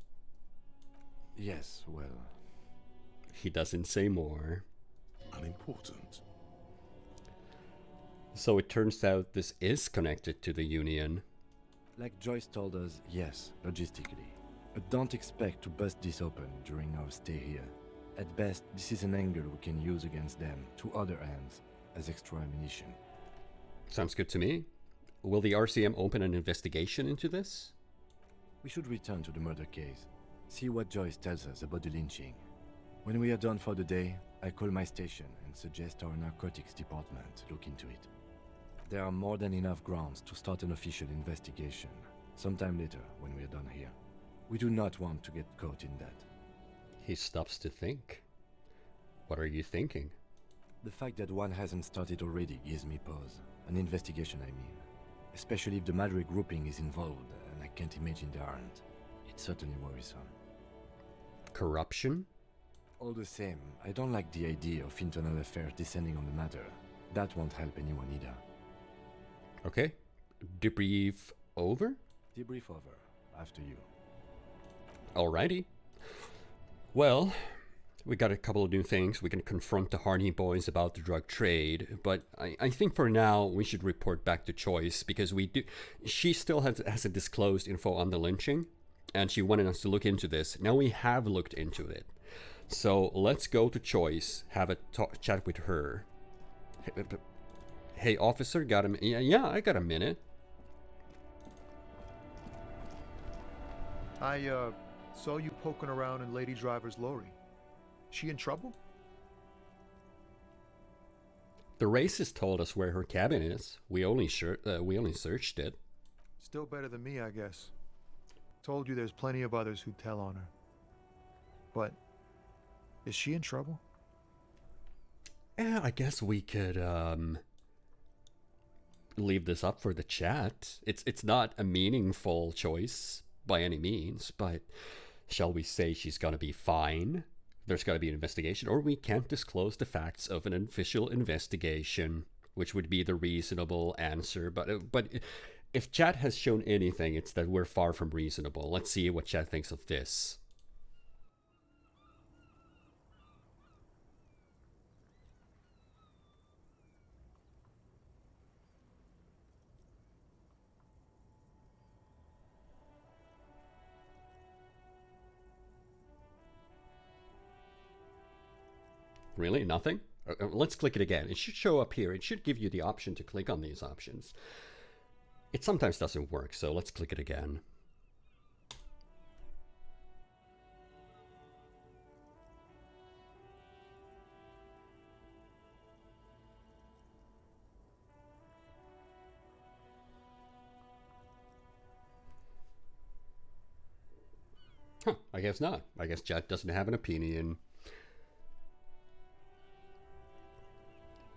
Yes, well... He doesn't say more. Unimportant. So it turns out this is connected to the Union. Like Joyce told us, yes, logistically. But don't expect to bust this open during our stay here. At best, this is an angle we can use against them to other ends as extra ammunition. Sounds good to me. Will the RCM open an investigation into this? We should return to the murder case. See what Joyce tells us about the lynching. When we are done for the day, I call my station and suggest our narcotics department look into it. There are more than enough grounds to start an official investigation, sometime later when we are done here. We do not want to get caught in that. He stops to think. What are you thinking? The fact that one hasn't started already gives me pause. An investigation, I mean. Especially if the Madre grouping is involved, and I can't imagine they aren't. It's certainly worrisome. Corruption? All the same, I don't like the idea of internal affairs descending on the matter. That won't help anyone either. Okay. Debrief over? Debrief over. After you. Alrighty. Well, we got a couple of new things. We can confront the Hardy boys about the drug trade, but I think for now we should report back to Choice because she still hasn't disclosed info on the lynching, and she wanted us to look into this. Now we have looked into it. So let's go to Choice, have a chat with her. Hey, officer, got a yeah, I got a minute. I saw you poking around in Lady Driver's lorry. She in trouble? The racist told us where her cabin is. We only searched it. Still better than me, I guess. Told you there's plenty of others who tell on her. But is she in trouble? Yeah, I guess we could leave this up for the chat. It's not a meaningful choice by any means, but shall we say she's gonna be fine? There's got to be an investigation, or we can't disclose the facts of an official investigation, which would be the reasonable answer. But if chat has shown anything, it's that we're far from reasonable. Let's see what chat thinks of this. Really? Nothing? Let's click it again. It should show up here. It should give you the option to click on these options. It sometimes doesn't work, so let's click it again. Huh, I guess not. I guess chat doesn't have an opinion.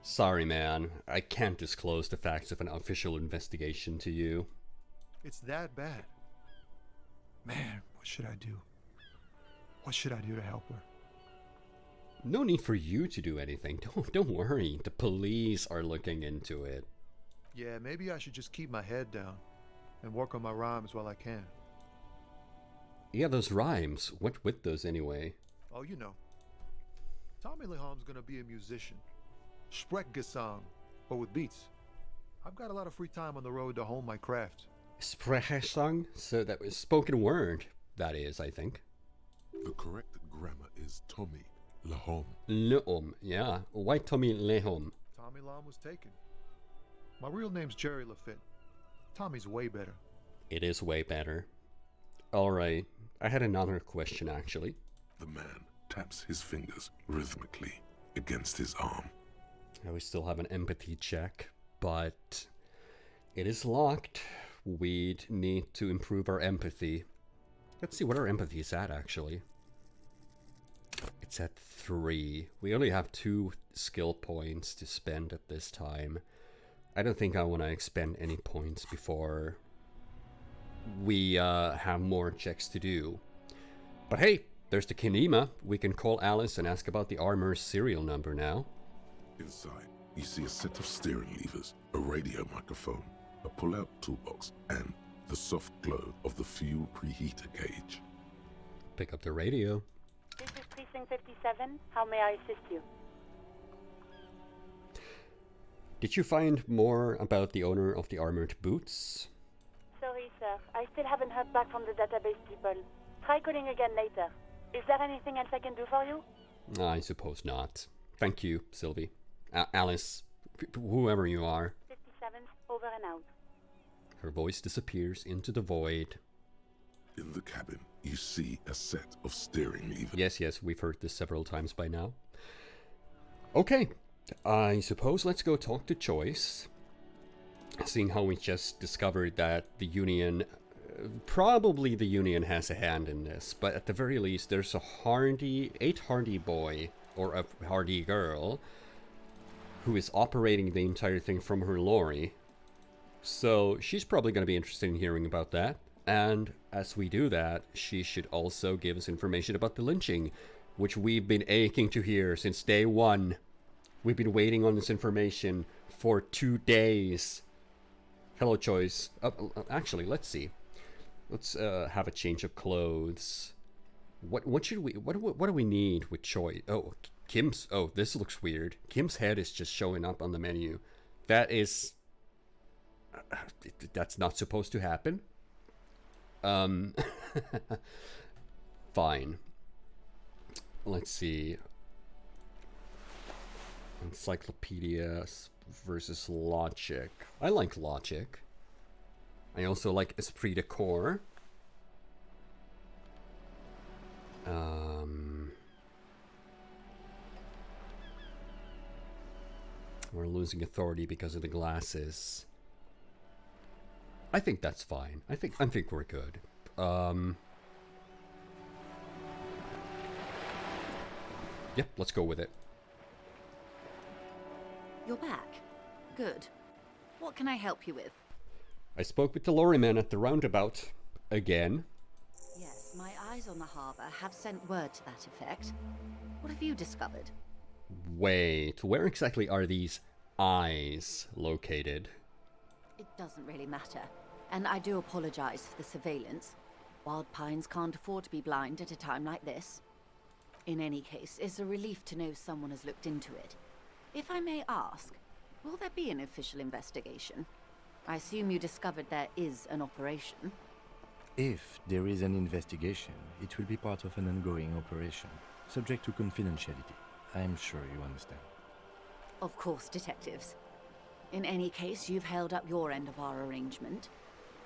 Sorry, man. I can't disclose the facts of an official investigation to you. It's that bad. Man, what should I do? What should I do to help her? No need for you to do anything. Don't worry. The police are looking into it. Yeah, maybe I should just keep my head down and work on my rhymes while I can. Yeah, those rhymes. What with those anyway? Oh, you know. Tommy Leham's gonna be a musician. Sprechgesang, but with beats. I've got a lot of free time on the road to hone my craft. Sprechgesang? So that was spoken word, that is, I think. The correct grammar is Tommy Lehom. Lehom, yeah. Why Tommy Lehom? Tommy Lam was taken. My real name's Jerry Lafitte. Tommy's way better. It is way better. Alright, I had another question actually. The man taps his fingers rhythmically against his arm. We still have an empathy check, but it is locked. We'd need to improve our empathy. Let's see what our empathy is at, actually. It's at 3. We only have 2 skill points to spend at this time. I don't think I want to expend any points before we have more checks to do. But hey, there's the Kinema. We can call Alice and ask about the armor's serial number now. Inside, you see a set of steering levers, a radio microphone, a pull-out toolbox, and the soft glow of the fuel preheater gauge. Pick up the radio. This is Precinct 57. How may I assist you? Did you find more about the owner of the armored boots? Sorry, sir. I still haven't heard back from the database people. Try calling again later. Is there anything else I can do for you? I suppose not. Thank you, Sylvie. Alice, whoever you are. 57, over and out. Her voice disappears into the void. In the cabin, you see a set of steering levers. Yes, we've heard this several times by now. Okay, I suppose let's go talk to Choice. Seeing how we just discovered that the Union, probably the Union has a hand in this, but at the very least there's a hardy boy, or a hardy girl, who is operating the entire thing from her lorry. So she's probably going to be interested in hearing about that. And as we do that, she should also give us information about the lynching, which we've been aching to hear since day one. We've been waiting on this information for 2 days. Hello, Choice. Actually, let's see. Let's have a change of clothes. What should we? What do we need with Choice? Oh, Kim's. Oh, this looks weird. Kim's head is just showing up on the menu. That is. That's not supposed to happen. Fine. Let's see. Encyclopedia versus Logic. I like Logic. I also like Esprit de Corps. We're losing authority because of the glasses. I think that's fine. I think we're good. Yep, let's go with it. You're back. Good. What can I help you with? I spoke with the lorryman at the roundabout. Again. Yes, my eyes on the harbour have sent word to that effect. What have you discovered? Wait, where exactly are these eyes located? It doesn't really matter. And I do apologise for the surveillance. Wild Pines can't afford to be blind at a time like this. In any case, it's a relief to know someone has looked into it. If I may ask, will there be an official investigation? I assume you discovered there is an operation. If there is an investigation, it will be part of an ongoing operation, subject to confidentiality. I'm sure you understand. Of course, detectives. In any case, you've held up your end of our arrangement.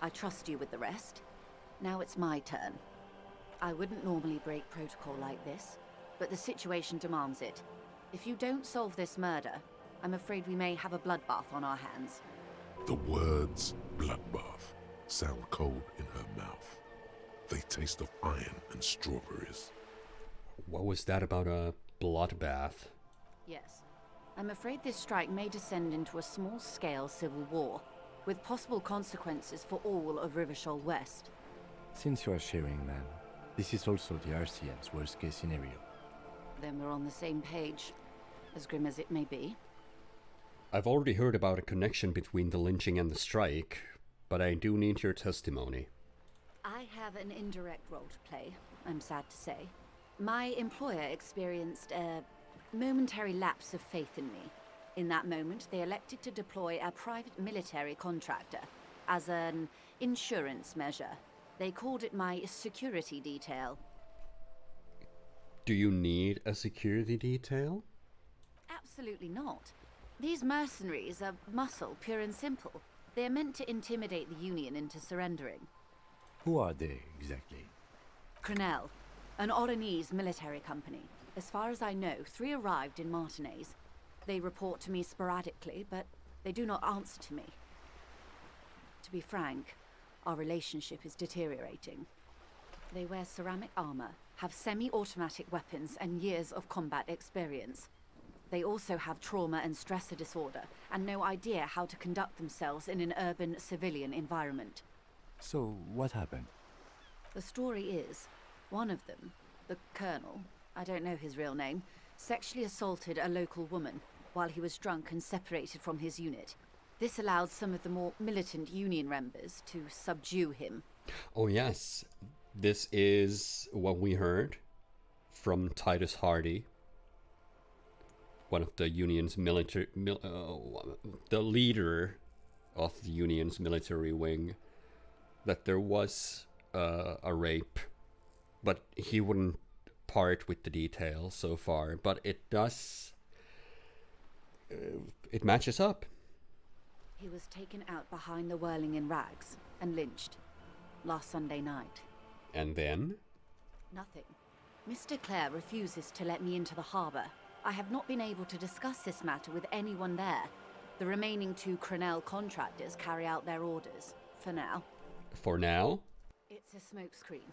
I trust you with the rest. Now it's my turn. I wouldn't normally break protocol like this, but the situation demands it. If you don't solve this murder, I'm afraid we may have a bloodbath on our hands. The words bloodbath sound cold in her mouth. They taste of iron and strawberries. What was that about a bloodbath? Yes. I'm afraid this strike may descend into a small-scale civil war, with possible consequences for all of Rivershoal West. Since you are sharing, then, this is also the RCM's worst-case scenario. Then we're on the same page, as grim as it may be. I've already heard about a connection between the lynching and the strike, but I do need your testimony. I have an indirect role to play, I'm sad to say. My employer experienced a momentary lapse of faith in me. In that moment, they elected to deploy a private military contractor as an insurance measure. They called it my security detail. Do you need a security detail? Absolutely not. These mercenaries are muscle, pure and simple. They're meant to intimidate the Union into surrendering. Who are they, exactly? Crenell, an Oranese military company. As far as I know, 3 arrived in Martinez. They report to me sporadically, but they do not answer to me. To be frank, our relationship is deteriorating. They wear ceramic armor, have semi-automatic weapons, and years of combat experience. They also have trauma and stressor disorder, and no idea how to conduct themselves in an urban civilian environment. So, what happened? The story is, one of them, the Colonel, I don't know his real name, sexually assaulted a local woman while he was drunk and separated from his unit. This allowed some of the more militant Union members to subdue him. Oh yes, this is what we heard from Titus Hardy. one of the union's the leader of the union's military wing, that there was a rape, but he wouldn't part with the details so far. But it does, it matches up. He was taken out behind the whirling in rags and lynched last Sunday night. And then? Nothing. Mr. Clare refuses to let me into the harbour. I have not been able to discuss this matter with anyone there. The remaining 2 Crenell contractors carry out their orders, for now. For now? It's a smokescreen.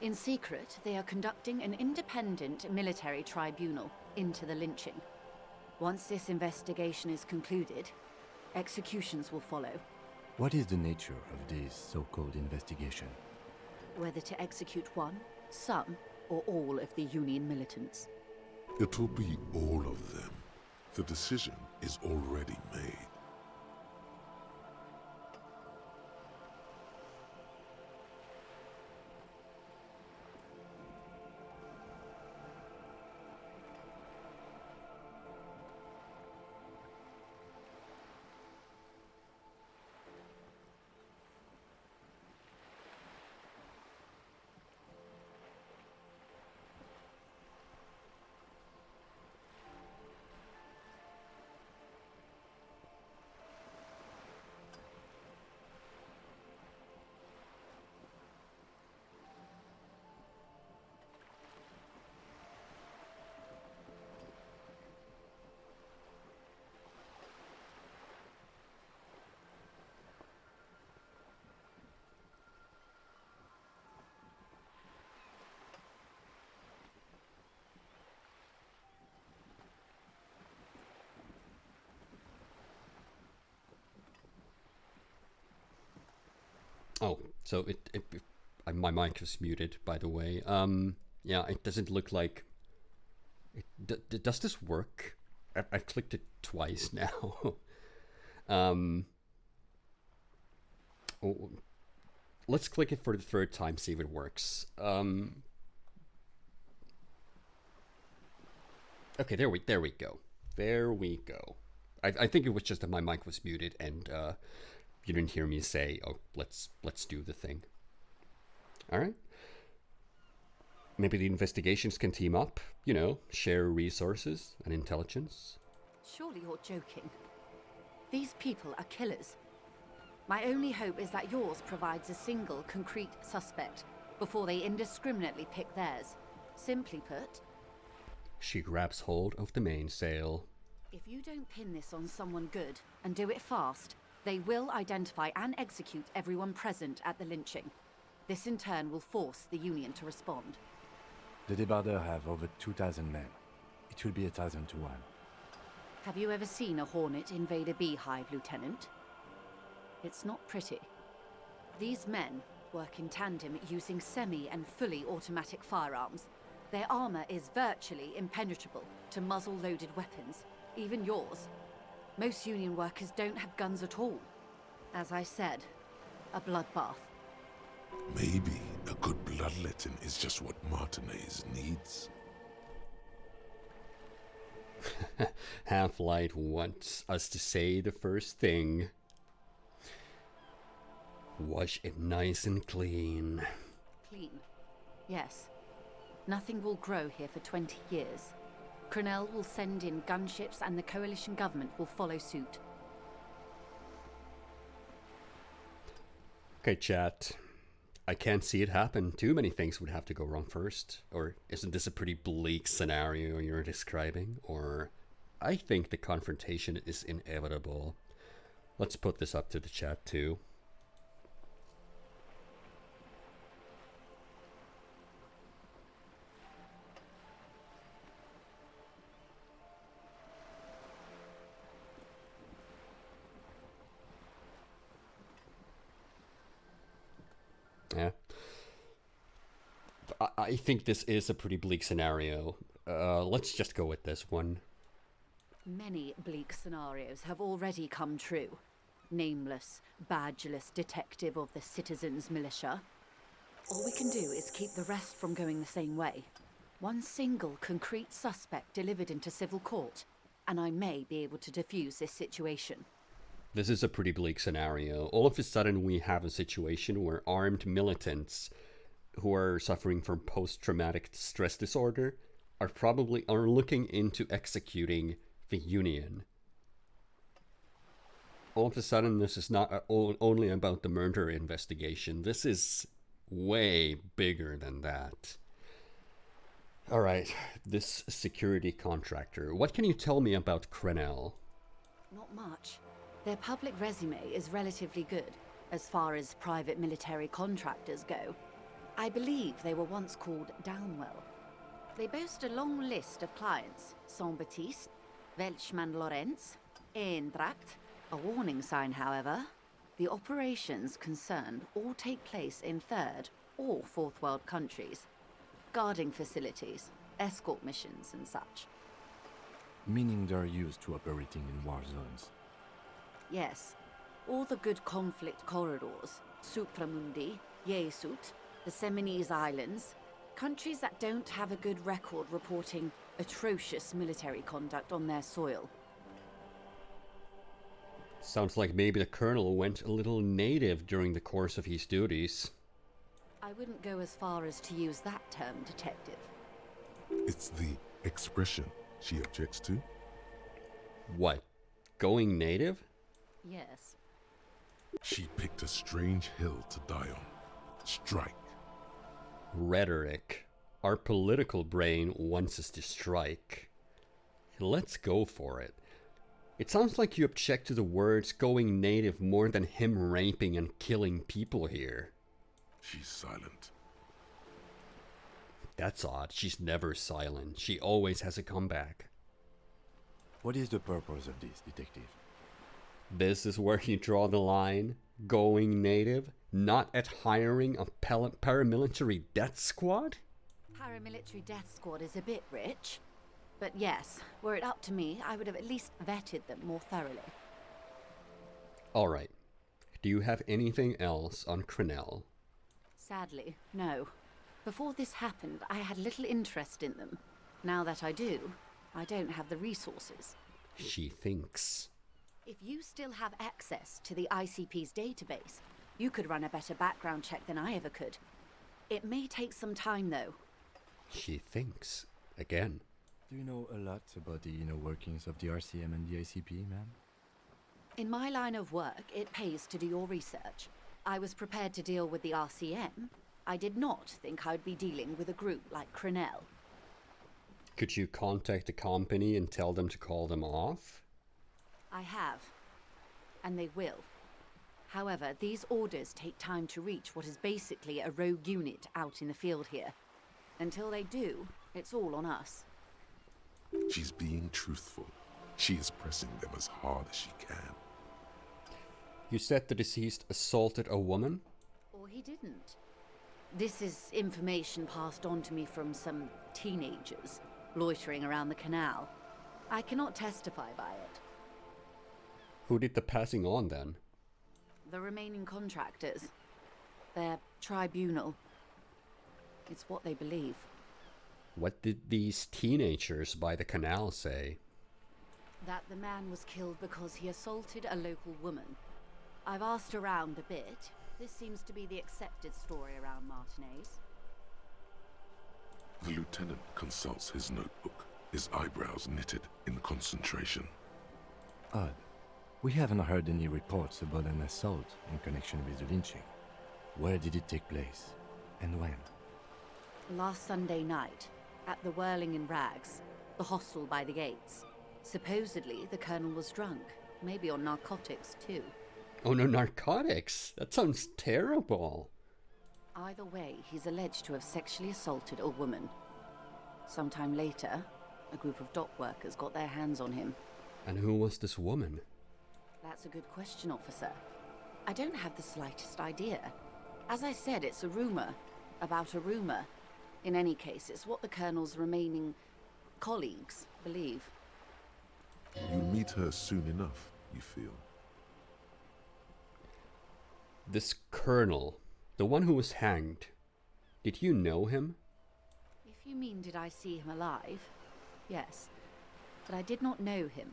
In secret, they are conducting an independent military tribunal into the lynching. Once this investigation is concluded, executions will follow. What is the nature of this so-called investigation? Whether to execute one, some, or all of the Union militants. It will be all of them. The decision is already made. Oh, so my mic was muted, by the way. Yeah, it doesn't look like... does this work? I've clicked it twice now. Let's click it for the 3rd time, see if it works. Okay, there we go. There we go. I think it was just that my mic was muted and you didn't hear me say, "Oh, let's do the thing." All right. Maybe the investigations can team up, you know, share resources and intelligence. Surely you're joking. These people are killers. My only hope is that yours provides a single, concrete suspect before they indiscriminately pick theirs. Simply put... She grabs hold of the mainsail. If you don't pin this on someone good, and do it fast, they will identify and execute everyone present at the lynching. This in turn will force the Union to respond. The Debardeurs have over 2,000 men. It will be 1,000 to 1. Have you ever seen a Hornet invade a beehive, Lieutenant? It's not pretty. These men work in tandem using semi- and fully automatic firearms. Their armor is virtually impenetrable to muzzle-loaded weapons, even yours. Most Union workers don't have guns at all. As I said, a bloodbath. Maybe a good bloodletting is just what Martinez needs. Half-Light wants us to say the first thing. Wash it nice and clean. Clean. Yes. Nothing will grow here for 20 years. Crenell will send in gunships and the coalition government will follow suit. Okay, chat. I can't see it happen. Too many things would have to go wrong first. Or isn't this a pretty bleak scenario you're describing? Or I think the confrontation is inevitable. Let's put this up to the chat too. Yeah. I think this is a pretty bleak scenario. Let's just go with this one. Many bleak scenarios have already come true. Nameless, badgeless detective of the citizens' militia. All we can do is keep the rest from going the same way. One single concrete suspect delivered into civil court. and I may be able to defuse this situation. This is a pretty bleak scenario. All of a sudden, we have a situation where armed militants who are suffering from post-traumatic stress disorder are looking into executing the Union. All of a sudden, this is not only about the murder investigation. This is way bigger than that. All right, this security contractor. What can you tell me about Crenell? Not much. Their public resume is relatively good, as far as private military contractors go. I believe they were once called Downwell. They boast a long list of clients: Saint-Baptiste, Welchman-Lorenz, Eendracht. A warning sign, however. The operations concerned all take place in third or fourth world countries. Guarding facilities, escort missions and such. Meaning they're used to operating in war zones. Yes. All the good conflict corridors, Supramundi, Yesut, the Seminese Islands, countries that don't have a good record reporting atrocious military conduct on their soil. Sounds like maybe the colonel went a little native during the course of his duties. I wouldn't go as far as to use that term, detective. It's the expression she objects to. What? Going native? Yes. She picked a strange hill to die on. Strike. Rhetoric. Our political brain wants us to strike. Let's go for it. It sounds like you object to the words going native more than him raping and killing people here. She's silent. That's odd. She's never silent. She always has a comeback. What is the purpose of this, detective? This is where you draw the line. Going native, not at hiring a paramilitary death squad? Paramilitary death squad is a bit rich. But yes, were it up to me, I would have at least vetted them more thoroughly. Alright. Do you have anything else on Crenell? Sadly, no. Before this happened, I had little interest in them. Now that I do, I don't have the resources. She thinks. If you still have access to the ICP's database, you could run a better background check than I ever could. It may take some time, though. She thinks. Again. Do you know a lot about the inner workings of the RCM and the ICP, ma'am? In my line of work, it pays to do your research. I was prepared to deal with the RCM. I did not think I'd be dealing with a group like Crenell. Could you contact the company and tell them to call them off? I have. And they will. However, these orders take time to reach what is basically a rogue unit out in the field here. Until they do, it's all on us. She's being truthful. She is pressing them as hard as she can. You said the deceased assaulted a woman? Or he didn't. This is information passed on to me from some teenagers loitering around the canal. I cannot testify by it. Who did the passing on then? The remaining contractors. Their tribunal. It's what they believe. What did these teenagers by the canal say? That the man was killed because he assaulted a local woman. I've asked around a bit. This seems to be the accepted story around Martinez. The lieutenant consults his notebook, his eyebrows knitted in concentration. Odd. We haven't heard any reports about an assault in connection with the lynching. Where did it take place? And when? Last Sunday night, at the Whirling in Rags, the hostel by the gates. Supposedly, the colonel was drunk, maybe on narcotics too. Oh no, narcotics! That sounds terrible. Either way, he's alleged to have sexually assaulted a woman. Sometime later, a group of dock workers got their hands on him. And who was this woman? That's a good question, officer. I don't have the slightest idea. As I said, it's a rumor about a rumor. In any case, it's what the colonel's remaining colleagues believe. You'll meet her soon enough, you feel. This colonel, the one who was hanged, did you know him? If you mean did I see him alive? Yes. but I did not know him.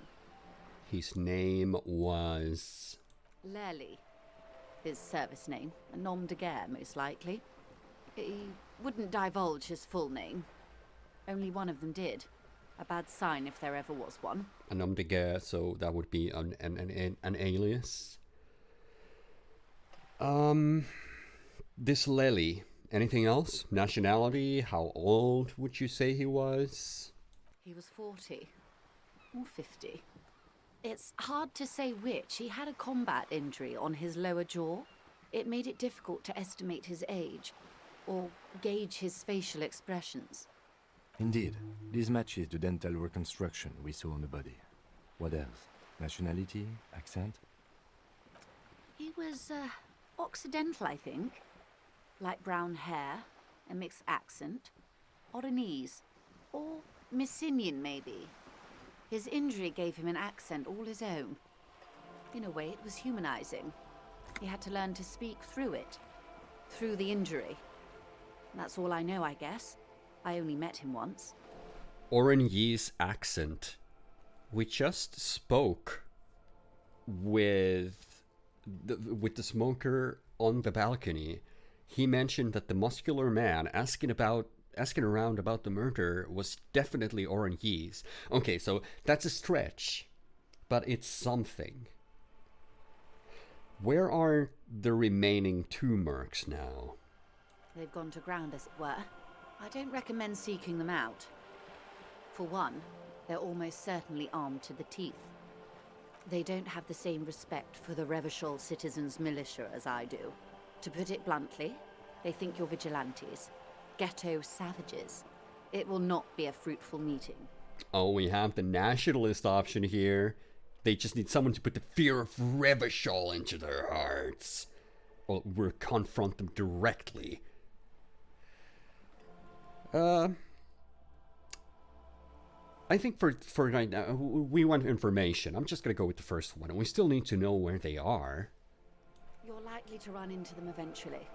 His name was... Lely. His service name, a nom de guerre, most likely. He wouldn't divulge his full name. Only one of them did. A bad sign if there ever was one. A nom de guerre, so that would be an alias. This Lely, anything else? Nationality? How old would you say he was? He was 40. Or 50. It's hard to say which. He had a combat injury on his lower jaw. It made it difficult to estimate his age, or gauge his facial expressions. Indeed, this matches the dental reconstruction we saw on the body. What else? Nationality? Accent? He was, Occidental, I think. Light brown hair, a mixed accent, Oranese, or Messinian, maybe. His injury gave him an accent all his own. In a way, it was humanizing. He had to learn to speak through it, through the injury. That's all I know, I guess. I only met him once. Oranese accent. We just spoke with the smoker on the balcony. He mentioned that the muscular man asking around about the murder was definitely Oranese. Okay, so that's a stretch, but it's something. Where are the remaining 2 mercs now? They've gone to ground, as it were. I don't recommend seeking them out. For one, they're almost certainly armed to the teeth. They don't have the same respect for the Revachol citizens' militia as I do. To put it bluntly, they think you're vigilantes. Ghetto savages. It will not be a fruitful meeting. Oh, we have the nationalist option here. They just need someone to put the fear of Revachol into their hearts. Or we'll confront them directly. I think for right now, we want information. I'm just gonna go with the first one, and we still need to know where they are. You're likely to run into them eventually.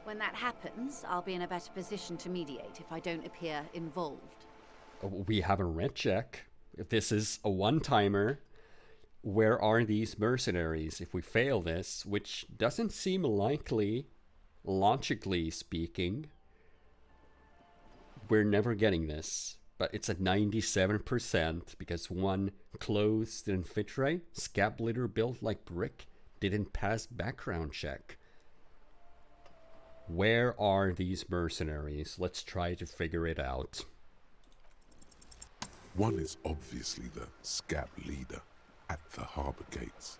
When that happens, I'll be in a better position to mediate if I don't appear involved. We have a red check. If this is a one-timer, where are these mercenaries? If we fail this, which doesn't seem likely, logically speaking, we're never getting this. But it's at 97% because one, clothes didn't fit right, scab litter built like brick, didn't pass background check. Where are these mercenaries? Let's try to figure it out. One is obviously the scab leader at the harbour gates.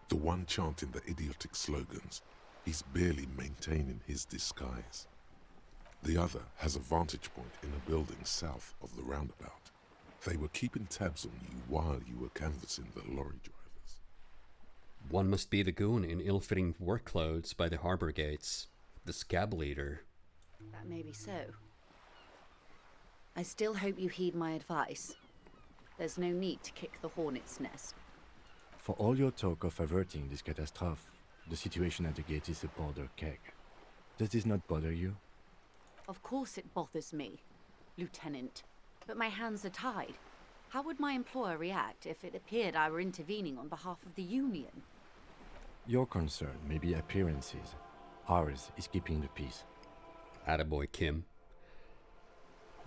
The one chanting the idiotic slogans. He's barely maintaining his disguise. The other has a vantage point in a building south of the roundabout. They were keeping tabs on you while you were canvassing the lorry drivers. One must be the goon in ill-fitting work clothes by the harbour gates. The scab leader. That may be so. I still hope you heed my advice. There's no need to kick the hornet's nest. For all your talk of averting this catastrophe, the situation at the gate is a powder keg. Does this not bother you? Of course it bothers me, Lieutenant. But my hands are tied. How would my employer react if it appeared I were intervening on behalf of the Union? Your concern may be appearances. Ours is keeping the peace. Attaboy, Kim.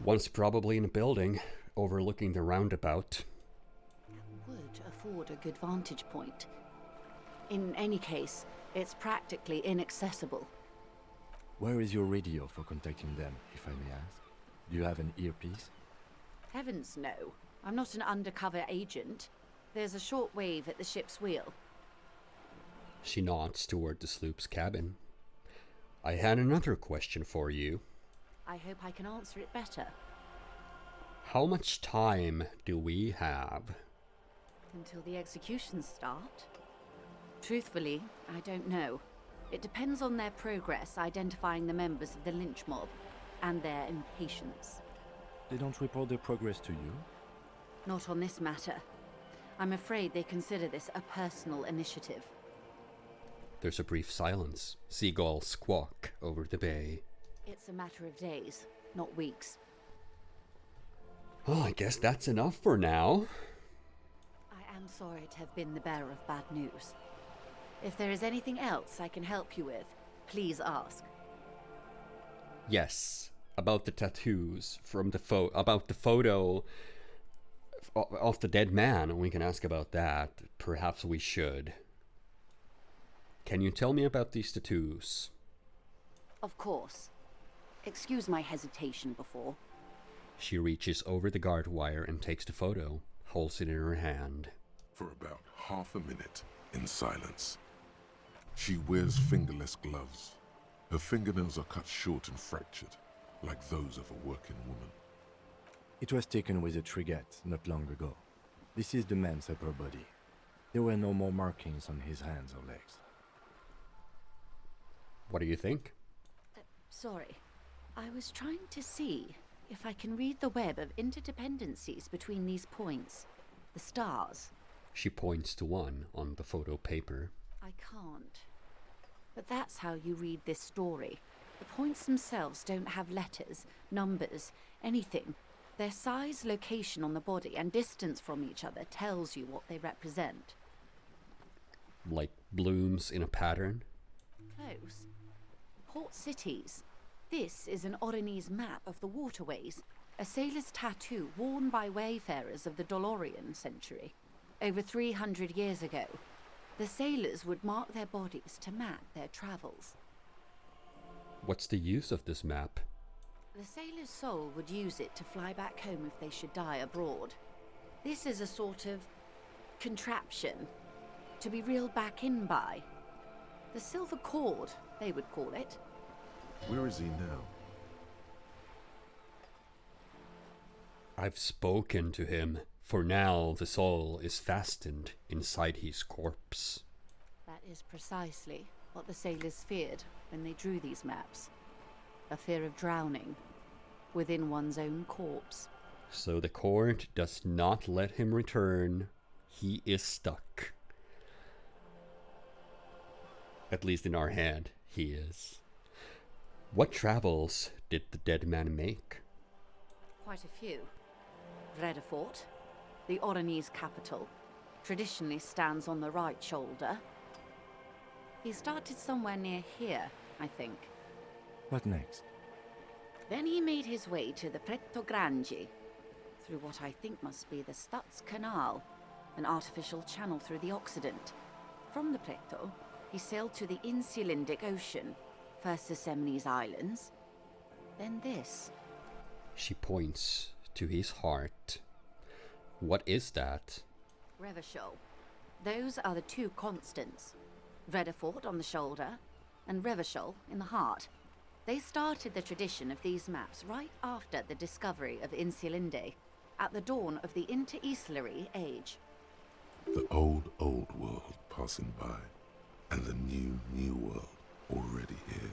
One's probably in a building overlooking the roundabout. Would afford a good vantage point. In any case, it's practically inaccessible. Where is your radio for contacting them, if I may ask? Do you have an earpiece? Heavens no. I'm not an undercover agent. There's a short wave at the ship's wheel. She nods toward the sloop's cabin. I had another question for you. I hope I can answer it better. How much time do we have? Until the executions start? Truthfully, I don't know. It depends on their progress identifying the members of the lynch mob and their impatience. They don't report their progress to you? Not on this matter. I'm afraid they consider this a personal initiative. There's a brief silence. Seagulls squawk over the bay. It's a matter of days, not weeks. Oh, I guess that's enough for now. I am sorry to have been the bearer of bad news. If there is anything else I can help you with, please ask. Yes, about the tattoos from the about the photo of the dead man. We can ask about that. Perhaps we should. Can you tell me about these tattoos? Of course. Excuse my hesitation before. She reaches over the guard wire and takes the photo, holds it in her hand. For about half a minute, in silence. She wears fingerless gloves. Her fingernails are cut short and fractured, like those of a working woman. It was taken with a trigette not long ago. This is the man's upper body. There were no more markings on his hands or legs. What do you think? Sorry. I was trying to see if I can read the web of interdependencies between these points. The stars. She points to one on the photo paper. I can't. But that's how you read this story. The points themselves don't have letters, numbers, anything. Their size, location on the body, and distance from each other tells you what they represent. Like blooms in a pattern? Close. Port cities. This is an Oronese map of the waterways, a sailor's tattoo worn by wayfarers of the Dolorian century. Over 300 years ago, the sailors would mark their bodies to map their travels. What's the use of this map? The sailor's soul would use it to fly back home if they should die abroad. This is a sort of contraption to be reeled back in by. The silver cord, they would call it. Where is he now? I've spoken to him. For now, the soul is fastened inside his corpse. That is precisely what the sailors feared when they drew these maps. A fear of drowning within one's own corpse. So the court does not let him return. He is stuck. At least in our head, he is. What travels did the dead man make? Quite a few. Vredefort, the Oronese capital, traditionally stands on the right shoulder. He started somewhere near here, I think. What next? Then he made his way to the Pretto Grande, through what I think must be the Stutz Canal, an artificial channel through the Occident. From the Pretto, he sailed to the Insulindic Ocean, first the Semnes Islands, then this. She points to his heart. What is that? Revachol. Those are the two constants. Vredefort on the shoulder, and Revachol in the heart. They started the tradition of these maps right after the discovery of Insulinde, at the dawn of the Interinsulary Age. The old world passing by, and the new world already here.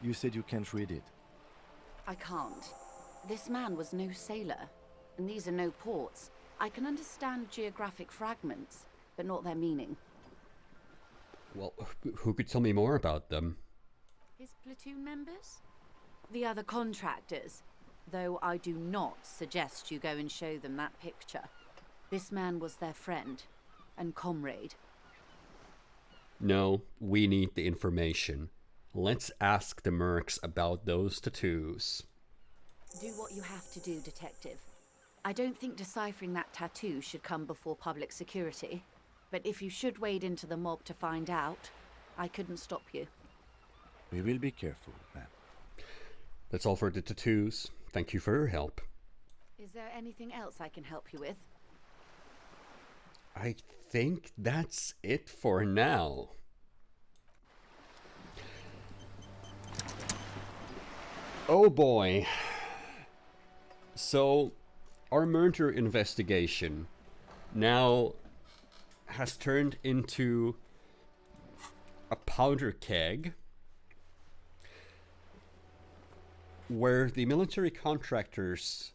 You said you can't read it. I can't. This man was no sailor, and these are no ports. I can understand geographic fragments, but not their meaning. Well, who could tell me more about them? His platoon members? The other contractors, though I do not suggest you go and show them that picture. This man was their friend and comrade. No, we need the information. Let's ask the mercs about those tattoos. Do what you have to do, Detective. I don't think deciphering that tattoo should come before public security, but if you should wade into the mob to find out, I couldn't stop you. We will be careful, ma'am. That's all for the tattoos. Thank you for your help. Is there anything else I can help you with? I think that's it for now. Oh boy. So, our murder investigation now has turned into a powder keg where the military contractors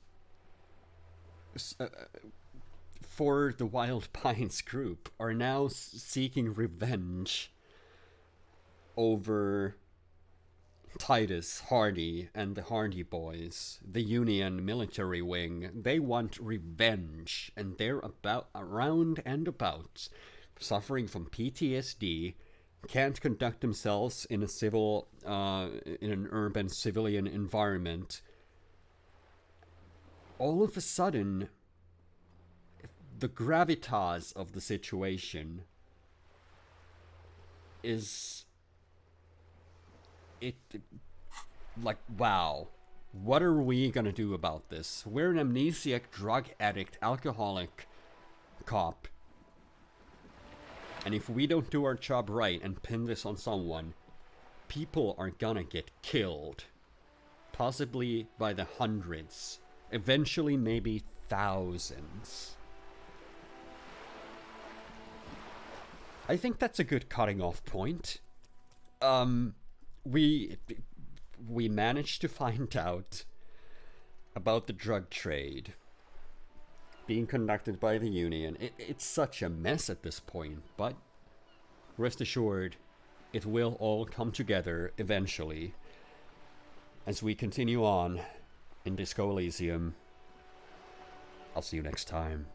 for the Wild Pines group are now seeking revenge over Titus, Hardy, and the Hardy Boys, the Union military wing, they want revenge, and they're around and about, suffering from PTSD, can't conduct themselves in in an urban civilian environment. All of a sudden, the gravitas of the situation is like, wow, what are we gonna do about this? We're an amnesiac, drug addict, alcoholic cop, and if we don't do our job right and pin this on someone, people are gonna get killed, possibly by the hundreds, eventually maybe thousands. I think that's a good cutting off point. We managed to find out about the drug trade being conducted by the Union. It's such a mess at this point, but rest assured, it will all come together eventually as we continue on in Disco Elysium. I'll see you next time.